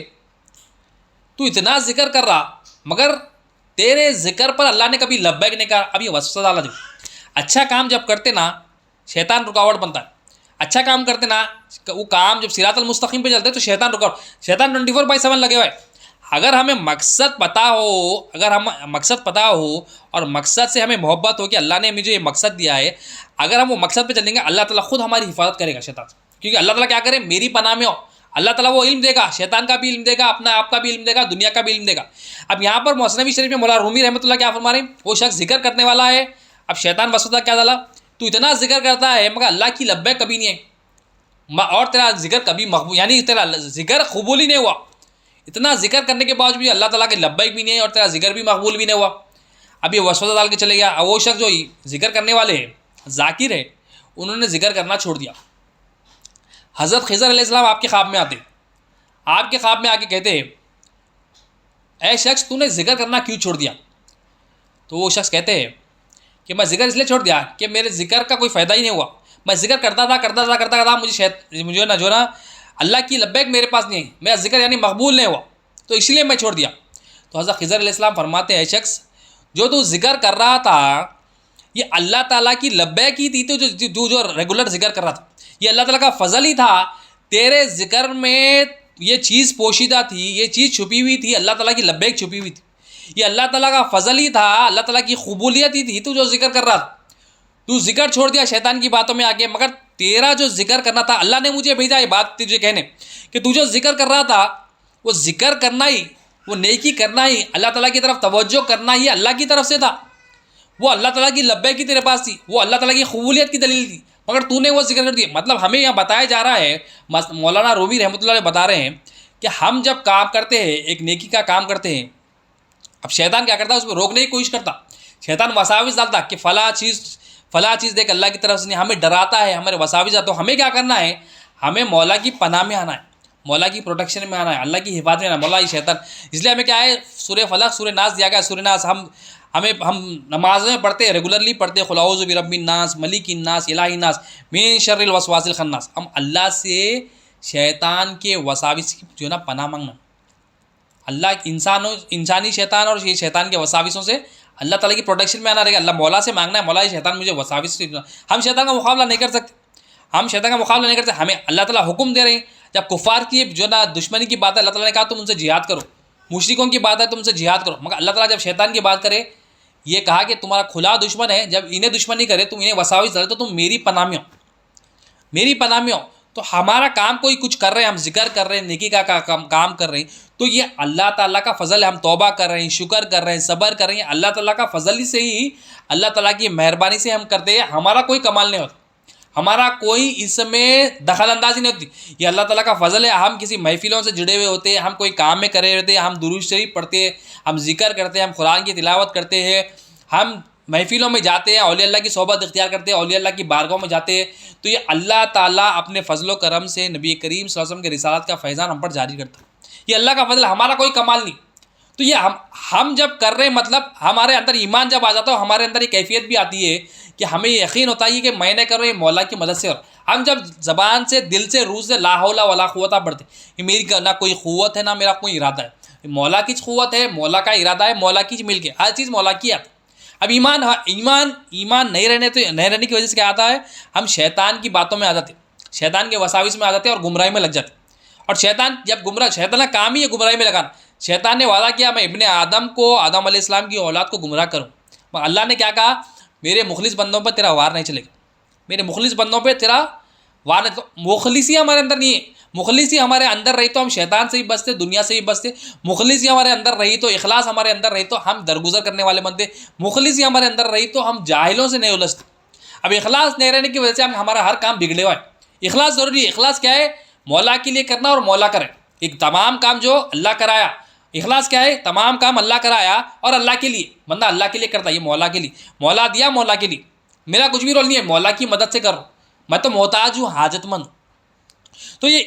تو اتنا ذکر کر رہا، مگر تیرے ذکر پر اللہ نے کبھی لبیک نہیں کہا. اب یہ وسوسہ ڈالا. جو اچھا کام جب کرتے نا، شیطان رکاوٹ بنتا ہے. اچھا کام کرتے نا، وہ کام جب صراط المستقیم پہ چلتے تو شیطان رکاوٹ. شیطان 24/7 لگے ہوئے. اگر ہمیں مقصد پتہ ہو اور مقصد سے ہمیں محبت ہو کہ اللہ نے مجھے یہ مقصد دیا ہے، اگر ہم وہ مقصد پہ چلیں گے، اللہ تعالیٰ خود ہماری حفاظت کرے گا شیطان سے. کیونکہ اللہ تعالیٰ کیا کرے، میری پناہ میں ہو. اللہ تعالیٰ وہ علم دے گا, شیطان کا بھی علم دے گا, اپنا آپ کا بھی علم دے گا, دنیا کا بھی علم دے گا. اب یہاں پر مثنوی شریف میں مولا رومی رحمۃ اللہ کیا فرما رہے ہیں, وہ شخص ذکر کرنے والا ہے. اب شیطان وسوسہ کیا ڈالا, تو اتنا ذکر کرتا ہے مگر اللہ کی لبیک کبھی نہیں ہے, اور تیرا ذکر کبھی مقبول, یعنی تیرا ذکر قبول ہی نہیں ہوا. اتنا ذکر کرنے کے باوجود بھی اللہ تعالیٰ کے لبیک بھی نہیں ہے اور تیرا ذکر بھی مقبول بھی نہیں ہوا. اب یہ وسوسہ ڈال کے چلے گیا. اب وہ شخص جو ذکر کرنے والے ہیں, ذاکر ہے, انہوں نے ذکر کرنا چھوڑ دیا. حضرت خضر علیہ السلام آپ کے خواب میں آتے, آپ کے خواب میں آ کے کہتے ہیں اے شخص تو نے ذکر کرنا کیوں چھوڑ دیا. تو وہ شخص کہتے ہیں کہ میں ذکر اس لیے چھوڑ دیا کہ میرے ذکر کا کوئی فائدہ ہی نہیں ہوا. میں ذکر کرتا تھا مجھے نا اللہ کی لبیک میرے پاس نہیں ہے, میرا ذکر یعنی مقبول نہیں ہوا, تو اس لیے میں چھوڑ دیا. تو حضرت خضر علیہ السلام فرماتے ہیں اے شخص جو تو ذکر کر رہا تھا یہ اللہ تعالیٰ کی لبیک ہی تھی, تو جو ریگولر ذکر کر رہا تھا یہ اللہ تعالیٰ کا فضل ہی تھا. تیرے ذکر میں یہ چیز پوشیدہ تھی, یہ چیز چھپی ہوئی تھی, اللہ تعالیٰ کی لبیک چھپی ہوئی تھی. یہ اللہ تعالیٰ کا فضل ہی تھا, اللہ تعالیٰ کی قبولیت ہی تھی. تو جو ذکر کر رہا تھا تو ذکر چھوڑ دیا شیطان کی باتوں میں آ کے, مگر تیرا جو ذکر کرنا تھا اللہ نے مجھے بھیجا یہ بات تجھے کہنے کہ تو جو ذکر کر رہا تھا وہ ذکر کرنا ہی, وہ نیکی کرنا ہی, اللہ تعالیٰ کی طرف توجہ کرنا ہی اللہ کی طرف سے تھا. وہ اللہ تعالیٰ کی لبیک کی تیرے پاس تھی, وہ اللہ تعالیٰ کی قبولیت کی دلیل تھی, مگر تو نے وہ ذکر کر دیا. مطلب ہمیں یہاں بتایا جا رہا ہے, مولانا رومی رحمۃ اللہ علیہ بتا رہے ہیں کہ ہم جب کام کرتے ہیں, ایک نیکی کا کام کرتے ہیں, اب شیطان کیا کرتا ہے اس کو روکنے کی کوشش کرتا, شیطان وساوس ڈالتا کہ فلاں چیز دیکھ اللہ کی طرف سے نہیں, ہمیں ڈراتا ہے, ہمارے وساوس آتا. تو ہمیں کیا کرنا ہے, ہمیں مولا کی پناہ میں آنا ہے, مولا کی پروٹیکشن میں آنا ہے, اللہ کی حفاظت میں آنا ہے. مولا یہ شیطان, اس لیے ہمیں کیا ہے سورہ فلق سورہ ناس دیا گیا. سورہ ناس ہم نماز میں پڑھتے ہیں, ریگولرلی پڑھتے ہیں, قل اعوذ برب الناس ملک الناس الہ الناس من شر الوسواس الخناس. ہم اللہ سے شیطان کے وساوس کی جو ہے نا پناہ مانگنا. اللہ انسانی شیطان اور یہ شیطان کے وساوسوں سے اللہ تعالیٰ کی پروٹیکشن میں آنا رہے گا. اللہ مولا سے مانگنا ہے, مولا یہ شیطان مجھے وساوس سے, ہم شیطان کا مقابلہ نہیں کر سکتے, ہمیں اللہ تعالیٰ حکم دے رہے ہیں. جب کفار کی جو نا دشمنی کی بات ہے, اللہ تعالیٰ نے کہا تم ان سے جہاد کرو, مشرکوں کی بات ہے تم سے جہاد کرو, مگر اللہ تعالیٰ جب شیطان کی بات کرے یہ کہا کہ تمہارا کھلا دشمن ہے, جب انہیں دشمنی کرے تم انہیں وساوس ڈالے تو تم میری پناہ میں ہو. تو ہمارا کام کوئی کچھ کر رہے ہیں, ہم ذکر کر رہے ہیں, نیکی کا کام کر رہے ہیں, تو یہ اللہ تعالیٰ کا فضل ہے. ہم توبہ کر رہے ہیں, شکر کر رہے ہیں, صبر کر رہے ہیں, اللہ تعالیٰ کا فضل سے ہی, اللہ تعالیٰ کی مہربانی سے ہم کرتے ہیں. ہمارا کوئی کمال نہیں ہوتا, ہمارا کوئی اس میں دخل اندازی نہیں ہوتی, یہ اللہ تعالیٰ کا فضل ہے. ہم کسی محفلوں سے جڑے ہوئے ہوتے ہیں, ہم کوئی کام میں کرے ہوتے ہیں, ہم درود شریف پڑھتے ہیں, ہم ذکر کرتے ہیں, ہم قرآن کی تلاوت کرتے ہیں, ہم محفلوں میں جاتے ہیں, اولیاء اللہ کی صحبت اختیار کرتے ہیں, اولیاء اللہ کی بارگاہوں میں جاتے ہیں. تو یہ اللہ تعالیٰ اپنے فضل و کرم سے نبی کریم صلی اللہ علیہ وسلم کے رسالت کا فیضان ہم پر جاری کرتا ہے. یہ اللہ کا فضل ہے, ہمارا کوئی کمال نہیں. تو یہ ہم جب کر رہے ہیں, مطلب ہمارے اندر ایمان جب آ جاتا ہے, ہمارے اندر یہ کیفیت بھی آتی ہے کہ ہمیں یہ یقین ہوتا ہے کہ میں نے کر رہے ہیں مولا کی مدد سے. اور ہم جب زبان سے, دل سے, روح سے لا حول ولا قوت پڑھتے کہ میری نہ کوئی قوت ہے نہ میرا کوئی ارادہ ہے, مولا کی قوت ہے, مولا کا ارادہ ہے, مولا کی مل کے ہر چیز مولا کی آتی. اب ایمان نہیں رہنے کی وجہ سے کیا آتا ہے, ہم شیطان کی باتوں میں آ جاتے, شیطان کے وساوس میں آ جاتے اور گمراہی میں لگ جاتے. اور شیطان کا کام ہی ہے گمراہی میں لگانا. شیطان نے وعدہ کیا میں ابن آدم علیہ السلام کی اولاد کو گمراہ کروں, مگر اللہ نے کیا کہا, میرے مخلص بندوں پر تیرا وار نہیں چلے گا, میرے مخلص بندوں پہ تیرا وار نہیں. تو مخلصی ہمارے اندر نہیں ہے, مخلصی ہمارے اندر رہی تو ہم شیطان سے بھی بچتے, دنیا سے بھی بچتے. مخلصی ہمارے اندر رہی تو, اخلاص ہمارے اندر رہی تو ہم درگزر کرنے والے بنتے. مخلصی ہمارے اندر رہی تو ہم جاہلوں سے نہیں الجھتے. اب اخلاص نہیں رہنے کی وجہ سے ہمارا ہر کام بگڑے ہوا ہے. اخلاص ضروری ہے. اخلاص کیا ہے, مولا کے لیے کرنا اور مولا کرے. ایک تمام کام جو اللہ کرایا, اخلاص کیا ہے, تمام کام اللہ کرایا اور اللہ کے لیے, بندہ اللہ کے لیے کرتا ہے, یہ مولا کے لیے, مولا دیا مولا کے لیے, میرا کچھ بھی رول نہیں ہے, مولا کی مدد سے کر رہا ہوں, میں تو محتاج ہوں, حاجت مند. تو یہ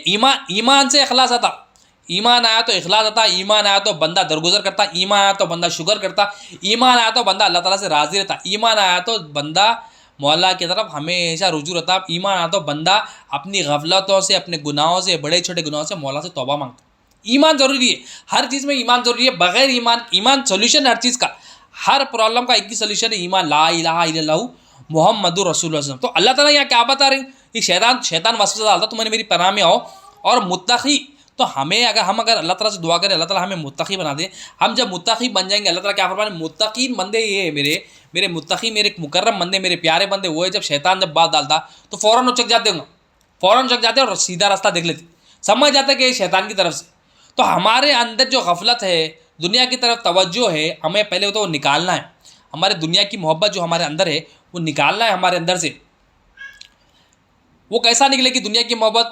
ایمان سے اخلاص آتا, ایمان آیا تو اخلاص آتا, ایمان آیا تو بندہ درگزر کرتا, ایمان آیا تو بندہ شکر کرتا, ایمان آیا تو بندہ اللہ تعالیٰ سے راضی رہتا, ایمان آیا تو بندہ مولا کی طرف ہمیشہ رجوع رہتا, ایمان آیا تو بندہ اپنی غفلتوں سے, اپنے گناہوں سے, بڑے چھوٹے گناہوں سے مولا سے توبہ مانگتا. ایمان ضروری ہے, ہر چیز میں ایمان ضروری ہے. بغیر ایمان سولوشن ہر چیز کا, ہر پرابلم کا ایک ہی سولوشن ہے, ایمان, لا الہ الا اللہ محمد رسول اللہ. تو اللہ تعالیٰ یہاں کیا بتا رہے ہیں, یہ شیطان وسوسہ ڈالتا, تم نے میری پناہ میں آؤ اور متقی. تو اگر اللہ تعالیٰ سے دعا کریں, اللہ تعالیٰ ہمیں متقی بنا دیں. ہم جب متقی بن جائیں گے, اللہ تعالیٰ کیا فرمائیں, متقین بندے یہ ہے میرے متقی, میرے مکرم بندے, میرے پیارے بندے وہ ہے. جب شیطان بات ڈالتا تو فوراً اچک جاتے اور سیدھا راستہ دیکھ لیتے. سمجھ جاتا ہے کہ یہ شیطان کی طرف سے. تو ہمارے اندر جو غفلت ہے، دنیا کی طرف توجہ ہے، ہمیں پہلے تو وہ نکالنا ہے. ہمارے دنیا کی محبت جو ہمارے اندر ہے وہ نکالنا ہے ہمارے اندر سے. وہ کیسا نکلے گی دنیا کی محبت؟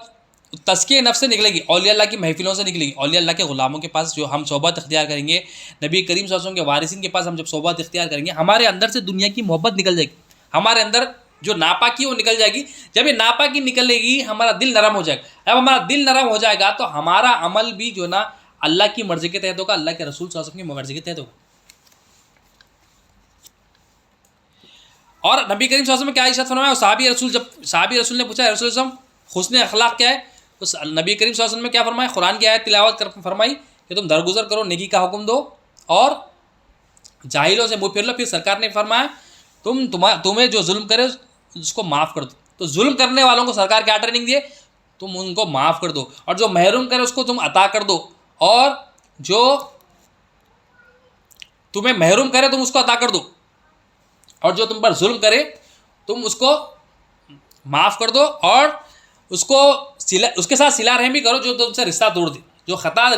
تزکیہ نفس سے نکلے گی، اولیاء اللہ کی محفلوں سے نکلے گی، اولیاء اللہ کے غلاموں کے پاس جو ہم صحبت اختیار کریں گے، نبی کریم صلی اللہ علیہ وسلم کے وارثین کے پاس ہم جب صحبت اختیار کریں گے، ہمارے اندر سے دنیا کی محبت نکل جائے گی. ہمارے اندر جو ناپاکی وہ نکل جائے گی. جب یہ ناپاکی نکلے گی ہمارا دل نرم ہو جائے گا. جب ہمارا دل نرم ہو جائے گا تو ہمارا عمل بھی جو نا اللہ کی مرضی کے تحت ہوگا، اللہ کے رسول صلی اللہ علیہ وسلم کی مرضی کے تحت ہوگا. اور نبی کریم صلی اللہ علیہ وسلم نے کیا ارشاد فرمایا؟ صحابی رسول نے پوچھا رسول اللہ حسن اخلاق کیا ہے؟ تو نبی کریم صلی اللہ علیہ وسلم نے کیا فرمایا؟ قرآن کی آیت تلاوت فرمائی کہ تم درگزر کرو، نیکی کا حکم دو اور جاہلوں سے منہ پھیر لو. پھر سرکار نے فرمایا تمہیں جو ظلم کرے اس کو معاف کر دو. تو ظلم کرنے والوں کو سرکار کیا ٹریننگ دیے؟ تم ان کو معاف کر دو، اور جو محروم کرے اس کو تم عطا کر دو، اور جو تمہیں محروم کرے تم اس کو عطا کر دو، اور جو تم پر ظلم کرے تم اس کو معاف کر دو، اور اس کے ساتھ صلہ رحم بھی کرو جو تم سے رشتہ توڑ دے، جو خطا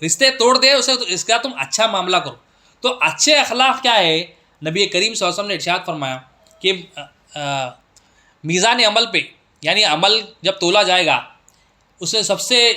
رشتے توڑ دے اسے اس کا تم اچھا معاملہ کرو. تو اچھے اخلاق کیا ہے؟ نبی کریم صلی اللہ علیہ وسلم نے ارشاد فرمایا کہ میزان عمل پہ، یعنی عمل جب تولا جائے گا اس میں سب سے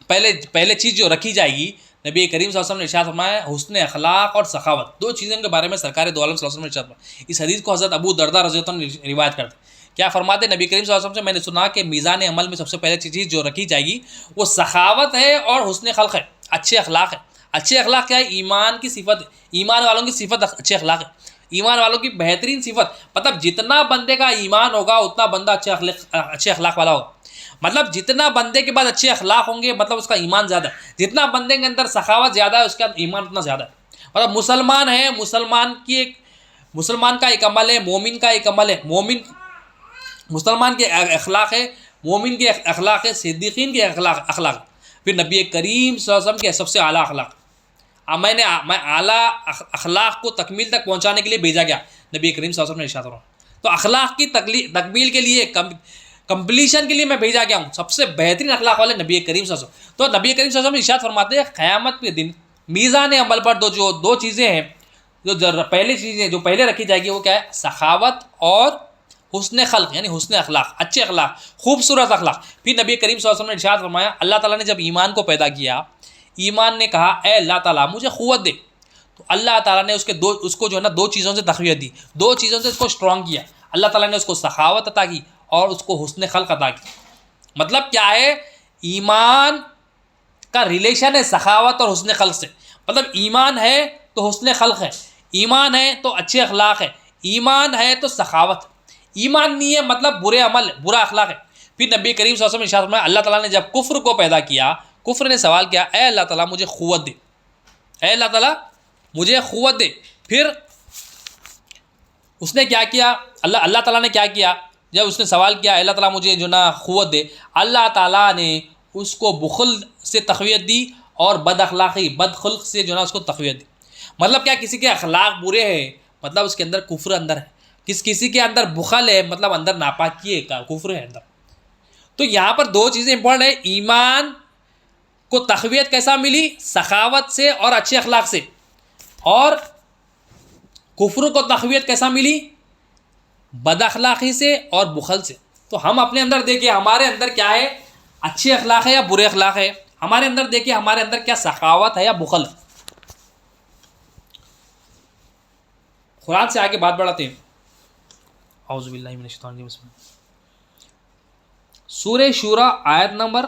پہلے چیز جو رکھی جائے گی، نبی کریم صلی اللہ علیہ وسلم نے ارشاد فرمایا حسن اخلاق اور سخاوت. دو چیزوں کے بارے میں سرکار دو عالم صلی اللہ علیہ وسلم نے ارشاد فرمایا. اس حدیث کو حضرت ابو درداء رضی اللہ عنہ روایت کرتے. کیا فرماتے نبی کریم صلی اللہ علیہ وسلم سے؟ میں نے سنا کہ میزان عمل میں سب سے پہلے چیز جو رکھی جائے گی وہ سخاوت ہے اور حسن خلق ہے، اچھے اخلاق ہے. اچھے اخلاق کیا ہے؟ ایمان کی صفت، ایمان والوں کی صفت اچھے اخلاق ہے. ایمان والوں کی بہترین صفت، مطلب جتنا بندے کا ایمان ہوگا اتنا بندہ اچھے اخلاق والا ہوگا. مطلب جتنا بندے کے بعد اچھے اخلاق ہوں گے مطلب اس کا ایمان زیادہ ہے. جتنا بندے کے اندر سخاوت زیادہ ہے اس کا ایمان اتنا زیادہ ہے. مطلب مسلمان ہے، مسلمان کا ایک عمل ہے، مومن کا ایک عمل ہے. مسلمان کے اخلاق ہے، مومن کے اخلاق ہے، صدیقین کے اخلاق. پھر نبی کریم صلی اللہ علیہ وسلم کے سب سے اعلیٰ اخلاق. میں اعلیٰ اخلاق کو تکمیل تک پہنچانے کے لیے بھیجا گیا، نبی کریم صلی اللہ علیہ وسلم نے ارشاد فرمایا. تو اخلاق کی تکمیل کے لیے، کمپلیشن کے لیے میں بھیجا گیا ہوں. سب سے بہترین اخلاق والے نبی کریم صلی اللہ علیہ وسلم. تو نبی کریم صلی اللہ علیہ وسلم ارشاد فرماتے ہیں قیامت کے دن میزان عمل پر دو چیزیں ہیں، جو پہلے رکھی جائے گی وہ کیا ہے؟ سخاوت اور حسن خلق، یعنی حسن اخلاق، اچھے اخلاق، خوبصورت اخلاق. پھر نبی کریم صلی اللہ علیہ وسلم نے ارشاد فرمایا اللہ تعالیٰ نے جب ایمان کو پیدا کیا، ایمان نے کہا اے اللہ تعالیٰ مجھے قوت دے. تو اللہ تعالیٰ نے اس کو جو ہے نا دو چیزوں سے تقویت دی، دو چیزوں سے اس کو اسٹرانگ کیا. اللہ تعالیٰ نے اس کو سخاوت عطا کی اور اس کو حسن خلق عطا کی. مطلب کیا ہے؟ ایمان کا ریلیشن ہے سخاوت اور حسن خلق سے. مطلب ایمان ہے تو حسن خلق ہے، ایمان ہے تو اچھے اخلاق ہے، ایمان ہے تو سخاوت. ایمان نہیں ہے مطلب برے عمل، برا اخلاق ہے. پھر نبی کریم صلی اللہ علیہ وسلم ارشاد فرمایا اللہ تعالیٰ نے جب کفر کو پیدا کیا، کفر نے سوال کیا اے اللہ تعالیٰ مجھے قوت دے، اے اللہ تعالیٰ مجھے قوت دے. پھر اس نے کیا کیا؟ اللہ تعالیٰ نے کیا کیا؟ جب اس نے سوال کیا اللہ تعالیٰ مجھے جو نا قوت دے، اللہ تعالیٰ نے اس کو بخل سے تقویت دی اور بد اخلاقی، بد خلق سے جو نا اس کو تقویت دی. مطلب کیا؟ کسی کے اخلاق برے ہیں مطلب اس کے اندر کفر اندر ہے، کسی کے اندر بخل ہے مطلب اندر ناپاکی ہے، کفر ہے اندر. تو یہاں پر دو چیزیں امپورٹنٹ ہیں. ایمان کو تقویت کیسا ملی؟ سخاوت سے اور اچھے اخلاق سے. اور کفر کو تقویت کیسا ملی؟ بد اخلاقی سے اور بخل سے. تو ہم اپنے اندر دیکھیں ہمارے اندر کیا ہے، اچھے اخلاق ہے یا برے اخلاق ہے. ہمارے اندر دیکھیں ہمارے اندر کیا سخاوت ہے یا بخل. قرآن سے آگے بات بڑھاتے ہیں. اعوذ باللہ من الشیطان الرجیم. بسم اللہ. سورہ شورا آیت نمبر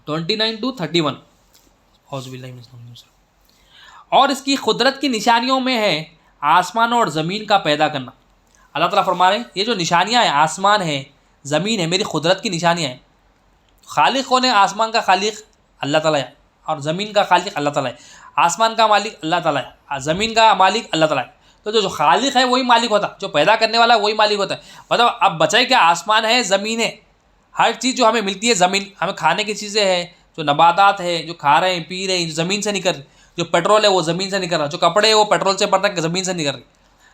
29 to 31. اعوذ باللہ من الشیطان الرجیم. اور اس کی قدرت کی نشانیوں میں ہے آسمان اور زمین کا پیدا کرنا. اللہ تعالیٰ فرما رہے ہیں یہ جو نشانیاں ہیں، آسمان ہے، زمین ہے، میری قدرت کی نشانیاں ہیں. خالق کون ہے؟ آسمان کا خالق اللہ تعالیٰ ہے، اور زمین کا خالق اللہ تعالیٰ ہے. آسمان کا مالک اللہ تعالیٰ ہے، زمین کا مالک اللہ تعالیٰ ہے. تو جو خالق ہے وہی مالک ہوتا ہے، جو پیدا کرنے والا ہے وہی مالک ہوتا ہے. مطلب اب بچائے کیا؟ آسمان ہے، زمین ہے، ہر چیز جو ہمیں ملتی ہے زمین، ہمیں کھانے کی چیزیں ہیں، جو نباتات ہے، جو کھا رہے ہیں پی رہے ہیں، جو زمین سے نکل رہی. جو پیٹرول ہے وہ زمین سے نکل رہا، جو کپڑے وہ پیٹرول سے بن رہا ہے زمین سے نکل رہی،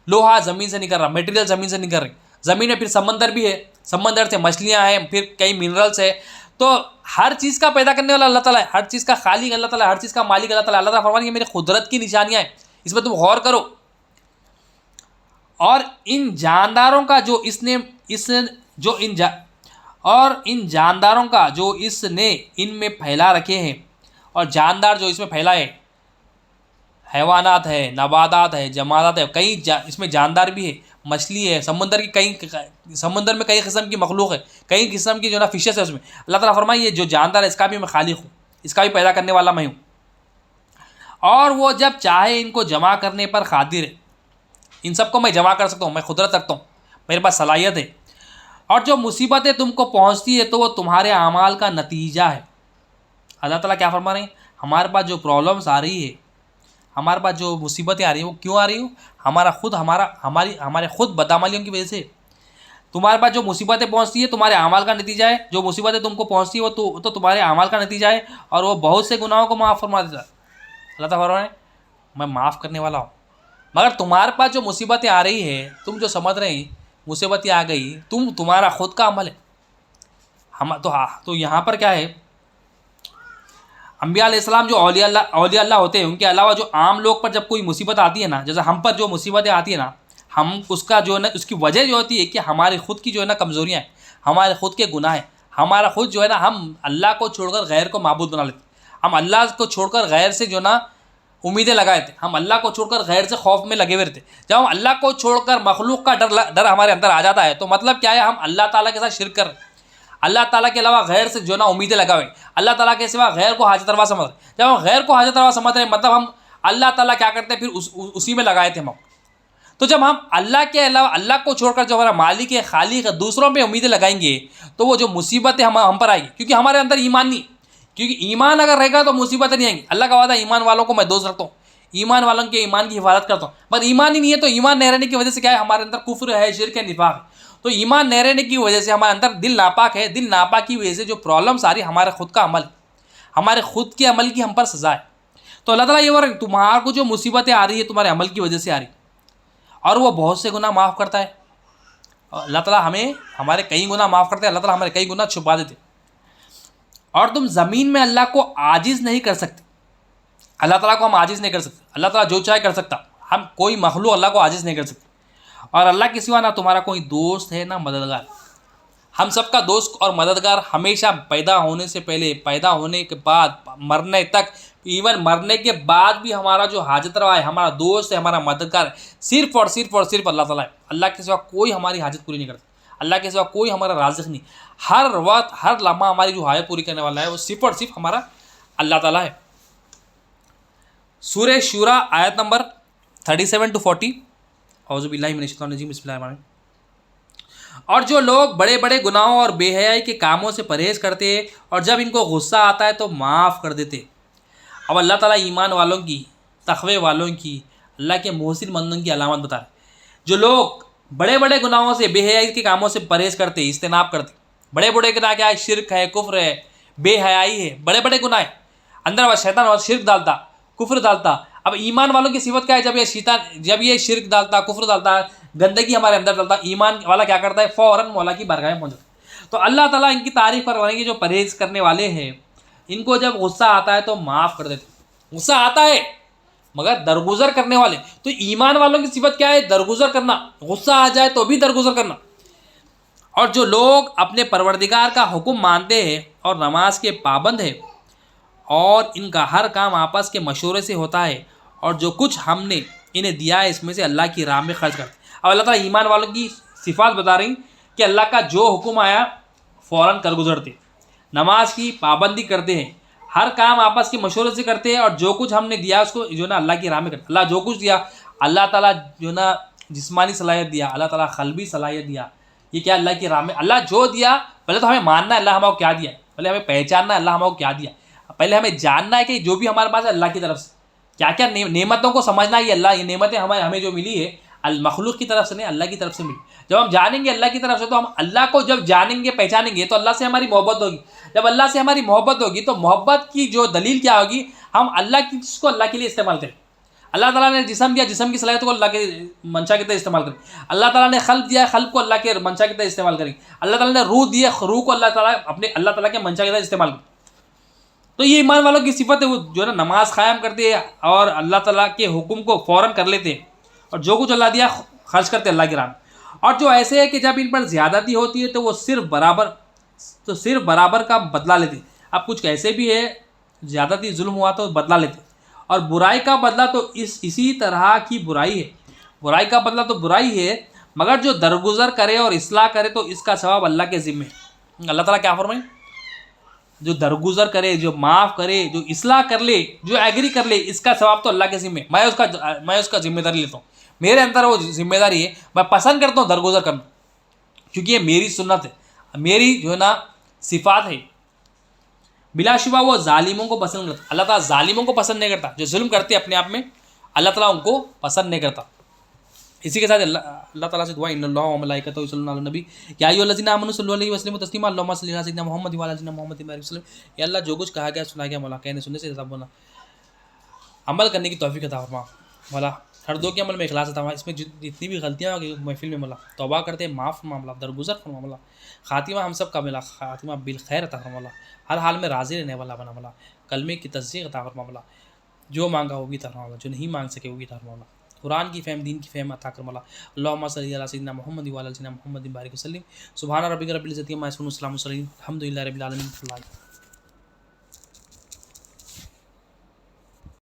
لوہا زمین سے نکل رہا، میٹیریل زمین سے نکل رہی. زمین میں پھر سمندر بھی ہے، سمندر سے مچھلیاں ہیں، پھر کئی منرلس ہے. تو ہر چیز کا پیدا کرنے والا اللہ تعالیٰ ہے، ہر چیز کا خالق اللہ تعالیٰ ہے، ہر چیز کا مالک اللہ تعالیٰ ہے. اللہ تعالیٰ فرماتے ہیں یہ میری قدرت کی نشانیاں ہیں، اس میں تم غور کرو. اور ان جانداروں کا جو اس نے ان جانداروں کا جو اس نے ان میں پھیلا رکھے ہیں، اور جاندار جو اس میں پھیلائے، حیوانات ہے، نباتات ہے، جمادات ہے، کئی اس میں جاندار بھی ہے، مچھلی ہے، سمندر میں کئی قسم کی مخلوق ہے، کئی قسم کی جو نا فشز ہے اس میں. اللہ تعالیٰ فرمائے یہ جو جاندار ہے اس کا بھی میں خالق ہوں، اس کا بھی پیدا کرنے والا میں ہوں. اور وہ جب چاہے ان کو جمع کرنے پر قادر ہے، ان سب کو میں جمع کر سکتا ہوں، میں قدرت رکھتا ہوں، میرے پاس صلاحیت ہے. اور جو مصیبتیں تم کو پہنچتی ہے تو وہ تمہارے اعمال کا نتیجہ ہے. اللہ تعالیٰ کیا فرما رہے ہیں؟ ہمارے پاس جو پرابلمس آ رہی ہے، ہمارے پاس جو مصیبتیں آ رہی ہیں، وہ کیوں آ رہی ہیں؟ ہمارے خود بدعملیوں کی وجہ سے. تمہارے پاس جو مصیبتیں پہنچتی ہے تمہارے اعمال کا نتیجہ ہے، جو مصیبتیں تم کو پہنچتی ہے وہ تو تمہارے اعمال کا نتیجہ ہے، اور وہ بہت سے گناہوں کو معاف فرما دیتا ہے. اللہ تعالیٰ فرما رہے ہیں میں معاف کرنے والا ہوں. مگر تمہارے پاس جو مصیبتیں آ رہی ہیں، تم جو سمجھ رہے ہیں مصیبتیں آ گئی، تمہارا خود کا عمل ہے. تو یہاں پر کیا ہے، انبیاء علیہ السلام جو اولیاء اللہ ہوتے ہیں، ان کے علاوہ جو عام لوگ پر جب کوئی مصیبت آتی ہے نا، جیسے ہم پر جو مصیبتیں آتی ہیں نا، ہم اس کا جو ہے نا، اس کی وجہ جو ہوتی ہے کہ ہماری خود کی جو ہے نا کمزوریاں ہیں، ہمارے خود کے گناہ ہیں، ہمارا خود جو ہے نا، ہم اللہ کو چھوڑ کر غیر کو معبود بنا لیتے. ہم اللہ کو چھوڑ کر غیر سے جو نا امیدیں لگائے تھے، ہم اللہ کو چھوڑ کر غیر سے خوف میں لگے ہوئے تھے. جب ہم اللہ کو چھوڑ کر مخلوق کا ڈر ہمارے اندر آ جاتا ہے تو مطلب کیا ہے، ہم اللہ تعالیٰ کے ساتھ شرک کر رہے ہیں، اللہ تعالیٰ کے علاوہ غیر سے جو نا امیدیں لگا ہوئے، اللہ تعالیٰ کے سوا غیر کو حاجت روا سمجھ رہے. جب ہم غیر کو حاجت روا سمجھ رہے ہیں مطلب ہم اللہ تعالیٰ کیا کرتے ہیں، پھر اسی میں لگائے تھے ہم. تو جب ہم اللہ کے علاوہ، اللہ کو چھوڑ کر جو ہمارا مالک ہے، خالق ہے، دوسروں پہ امیدیں لگائیں گے تو وہ جو مصیبتیں ہم پر آئیں گی، کیونکہ ہمارے اندر ایمان نہیں. کیونکہ ایمان اگر رہے گا تو مصیبتیں نہیں آئیں گی. اللہ کا وعدہ ایمان والوں کو میں دوست رکھتا ہوں، ایمان والوں کے ایمان کی حفاظت کرتا ہوں. پر ایمان ہی نہیں ہے تو ایمان نہیں رہنے کی وجہ سے کیا ہے، ہمارے اندر کفر ہے، شرک ہے، نفاق ہے. تو ایمان نہیں رہنے کی وجہ سے ہمارے اندر دل ناپاک ہے، دل ناپاک کی وجہ سے جو پرابلمس آ رہی ہے ہمارے خود کا عمل، ہمارے خود کے عمل کی ہم پر سزا ہے. تو اللہ تعالیٰ یہ بول رہے ہیں تمہارے کو جو مصیبتیں آ رہی ہے تمہارے عمل کی وجہ سے آ رہی، اور وہ بہت سے گناہ معاف کرتا ہے. اللہ تعالیٰ ہمیں ہمارے کئی گناہ معاف کرتے ہیں، اللہ تعالیٰ ہمارے کئی گناہ چھپا دیتے. اور تم زمین میں اللہ کو عاجز نہیں کر سکتے. اللہ تعالیٰ کو ہم عاجز نہیں کر سکتے. اللہ تعالیٰ جو چاہے کر سکتا، ہم کوئی مخلوق اللہ کو عاجز نہیں کر سکتے. اور اللہ کے سوا نہ تمہارا کوئی دوست ہے نہ مددگار. ہم سب کا دوست اور مددگار ہمیشہ پیدا ہونے سے پہلے، پیدا ہونے کے بعد، مرنے تک، ایون مرنے کے بعد بھی ہمارا جو حاجت روا ہے، ہمارا دوست ہے، ہمارا مددگار ہے، صرف اور صرف اللہ تعالیٰ ہے. اللہ کے سوا کوئی ہماری حاجت پوری نہیں کرتا، اللہ کے سوا کوئی ہمارا رازق نہیں. ہر وقت ہر لمحہ ہماری جو حاجت پوری کرنے والا ہے وہ صرف اور صرف ہمارا اللہ تعالیٰ ہے. سورہ شورا آیت نمبر 37 to 40. اعوذ باللہ من الشیطان الرجیم، بسم اللہ الرحمن الرحیم. اور جو لوگ بڑے بڑے گناہوں اور بے حیائی کے کاموں سے پرہیز کرتے اور جب ان کو غصہ آتا ہے تو معاف کر دیتے. اب اللہ تعالیٰ ایمان والوں کی، تقوی والوں کی، اللہ کے محسن بندوں کی علامت بتا رہے. جو لوگ بڑے بڑے گناہوں سے، بے حیائی کے کاموں سے پرہیز کرتے، اجتناب کرتے. بڑے بڑے گناہ کیا ہے؟ شرک ہے، کفر ہے، بے حیائی ہے، بڑے بڑے گناہ ہے. اندر شیطان شرک ڈالتا، کفر ڈالتا. اب ایمان والوں کی صفت کیا ہے؟ جب یہ شرک ڈالتا، کفر ڈالتا، گندگی ہمارے اندر ڈالتا، ایمان والا کیا کرتا ہے؟ فوراً مولا کی بارگاہ میں پہنچ جاتا ہے. تو اللہ تعالیٰ ان کی تعریف کروانے کی، جو پرہیز کرنے والے ہیں ان کو جب غصہ آتا ہے تو معاف کر دیتے. غصہ آتا ہے مگر درگزر کرنے والے. تو ایمان والوں کی صفت کیا ہے؟ درگزر کرنا. غصہ آ جائے تو بھی درگزر کرنا. اور جو لوگ اپنے پروردگار کا حکم مانتے ہیں اور نماز کے پابند ہیں اور ان کا ہر کام آپس کے مشورے سے ہوتا ہے، اور جو کچھ ہم نے انہیں دیا ہے اس میں سے اللہ کی راہ میں خرچ کرتے. اب اللہ تعالیٰ ایمان والوں کی صفات بتا رہی کہ اللہ کا جو حکم آیا فوراً کر گزرتے، نماز کی پابندی کرتے ہیں، ہر کام آپس کے مشورے سے کرتے ہیں، اور جو کچھ ہم نے دیا اس کو جو نا اللہ کی راہ میں کرتے. اللہ جو کچھ دیا، اللہ تعالیٰ جو نا جسمانی صلاحیت دیا، اللہ تعالیٰ قلبی صلاحیت دیا، یہ کیا اللہ کی راہ میں اللہ جو دیا. پہلے تو ہمیں ماننا ہے اللہ ہمارا کیا دیا ہے، پہلے ہمیں پہچاننا ہے اللہ ہمارا کیا دیا، پہلے ہمیں جاننا ہے کہ جو بھی ہمارے پاس ہے اللہ کی طرف سے. کیا کیا نعمتوں کو سمجھنا ہے، یہ اللہ، یہ نعمتیں ہمیں جو ملی ہے المخلوق کی طرف سے نہیں، اللہ کی طرف سے ملی. جب ہم جانیں گے اللہ کی طرف سے تو ہم اللہ کو جب جانیں گے، پہچانیں گے تو اللہ سے ہماری محبت ہوگی. جب اللہ سے ہماری محبت ہوگی تو محبت کی جو دلیل کیا ہوگی، ہم اللہ کی چیز کو اللہ کے لیے استعمال کریں. اللہ تعالیٰ نے جسم دیا, جسم کی صلاحیت کو اللہ کے منشا کی طرح استعمال کریں. اللہ تعالیٰ نے قلب دیا, قلب کو اللہ کے منشا کی طرح استعمال کریں. اللہ تعالیٰ نے روح دی ہے, روح کو اللہ تعالیٰ کے منشا کی طرح استعمال کریں. تو یہ ایمان والوں کی صفت ہے, وہ جو ہے نا نماز قائم کرتے ہیں اور اللہ تعالیٰ کے حکم کو فوراً کر لیتے ہیں, اور جو کچھ اللہ دیا خرچ کرتے اللہ کی راہ میں. اور جو ایسے ہے کہ جب ان پر زیادتی ہوتی ہے تو وہ صرف برابر کا بدلہ لیتے. اب کچھ ایسے بھی ہے زیادتی ظلم ہوا تو بدلہ لیتے, اور برائی کا بدلہ تو اسی طرح کی برائی ہے. برائی کا بدلہ تو برائی ہے, مگر جو درگزر کرے اور اصلاح کرے تو اس کا ثواب اللہ کے ذمہ ہے. اللہ تعالیٰ کیا فرمائے؟ جو درگزر کرے, جو معاف کرے, جو اصلاح کر لے, جو ایگری کر لے, اس کا ثواب تو اللہ کے ذمہ ہے. میں اس کا ذمہ داری لیتا ہوں. میرے اندر وہ ذمہ داری ہے, میں پسند کرتا ہوں درگزر کرنا, کیونکہ یہ میری سنت ہے, میری جو ہے نا صفات ہے. بلا شبہ وہ ظالموں کو پسند کرتا. اللہ تعالیٰ ظالموں کو پسند نہیں کرتا, جو ظلم کرتے ہیں اپنے آپ میں, اللہ تعالیٰ ان کو پسند نہیں کرتا. اسی کے ساتھ اللہ تعالیٰ سے دعا, ان اللہ و ملائکتہ یصلون علی النبی یا ایھا الذین آمنوا صلوا علیہ وسلموا تسلیما اللهم صل علی سیدنا محمد و علی سیدنا محمد وسلم. یا اللہ جو کچھ کہا گیا سنا گیا مولا, کہنے سننے سے حساب ہونا, عمل کرنے کی توفیق عطا فرما مولا. ہر دو کے عمل میں اخلاص عطا فرما. اس میں جتنی بھی غلطیاں ہو گئی محفل میں مولا توبہ کرتے معاف فرما مولا, درگزر فرما مولا. خاتمہ ہم سب کا ملا خاتمہ بالخیر عطا فرما مولا. ہر حال میں راضی رہنے والا بنا مولا. کلمے کی تصدیق عطا فرما مولا. جو مانگا وہ بھی عطا فرما مولا, جو نہیں مانگ سکے وہ بھی عطا فرما مولا. قرآن کی فہم, دین کی فہم عطا کر مولا. اللہم صلی علی سیدنا محمد و علی سیدنا محمد بارک وسلم. سبحان ربک رب العزت عما یصفون, السلام علیکم, الحمد للہ رب العالمین.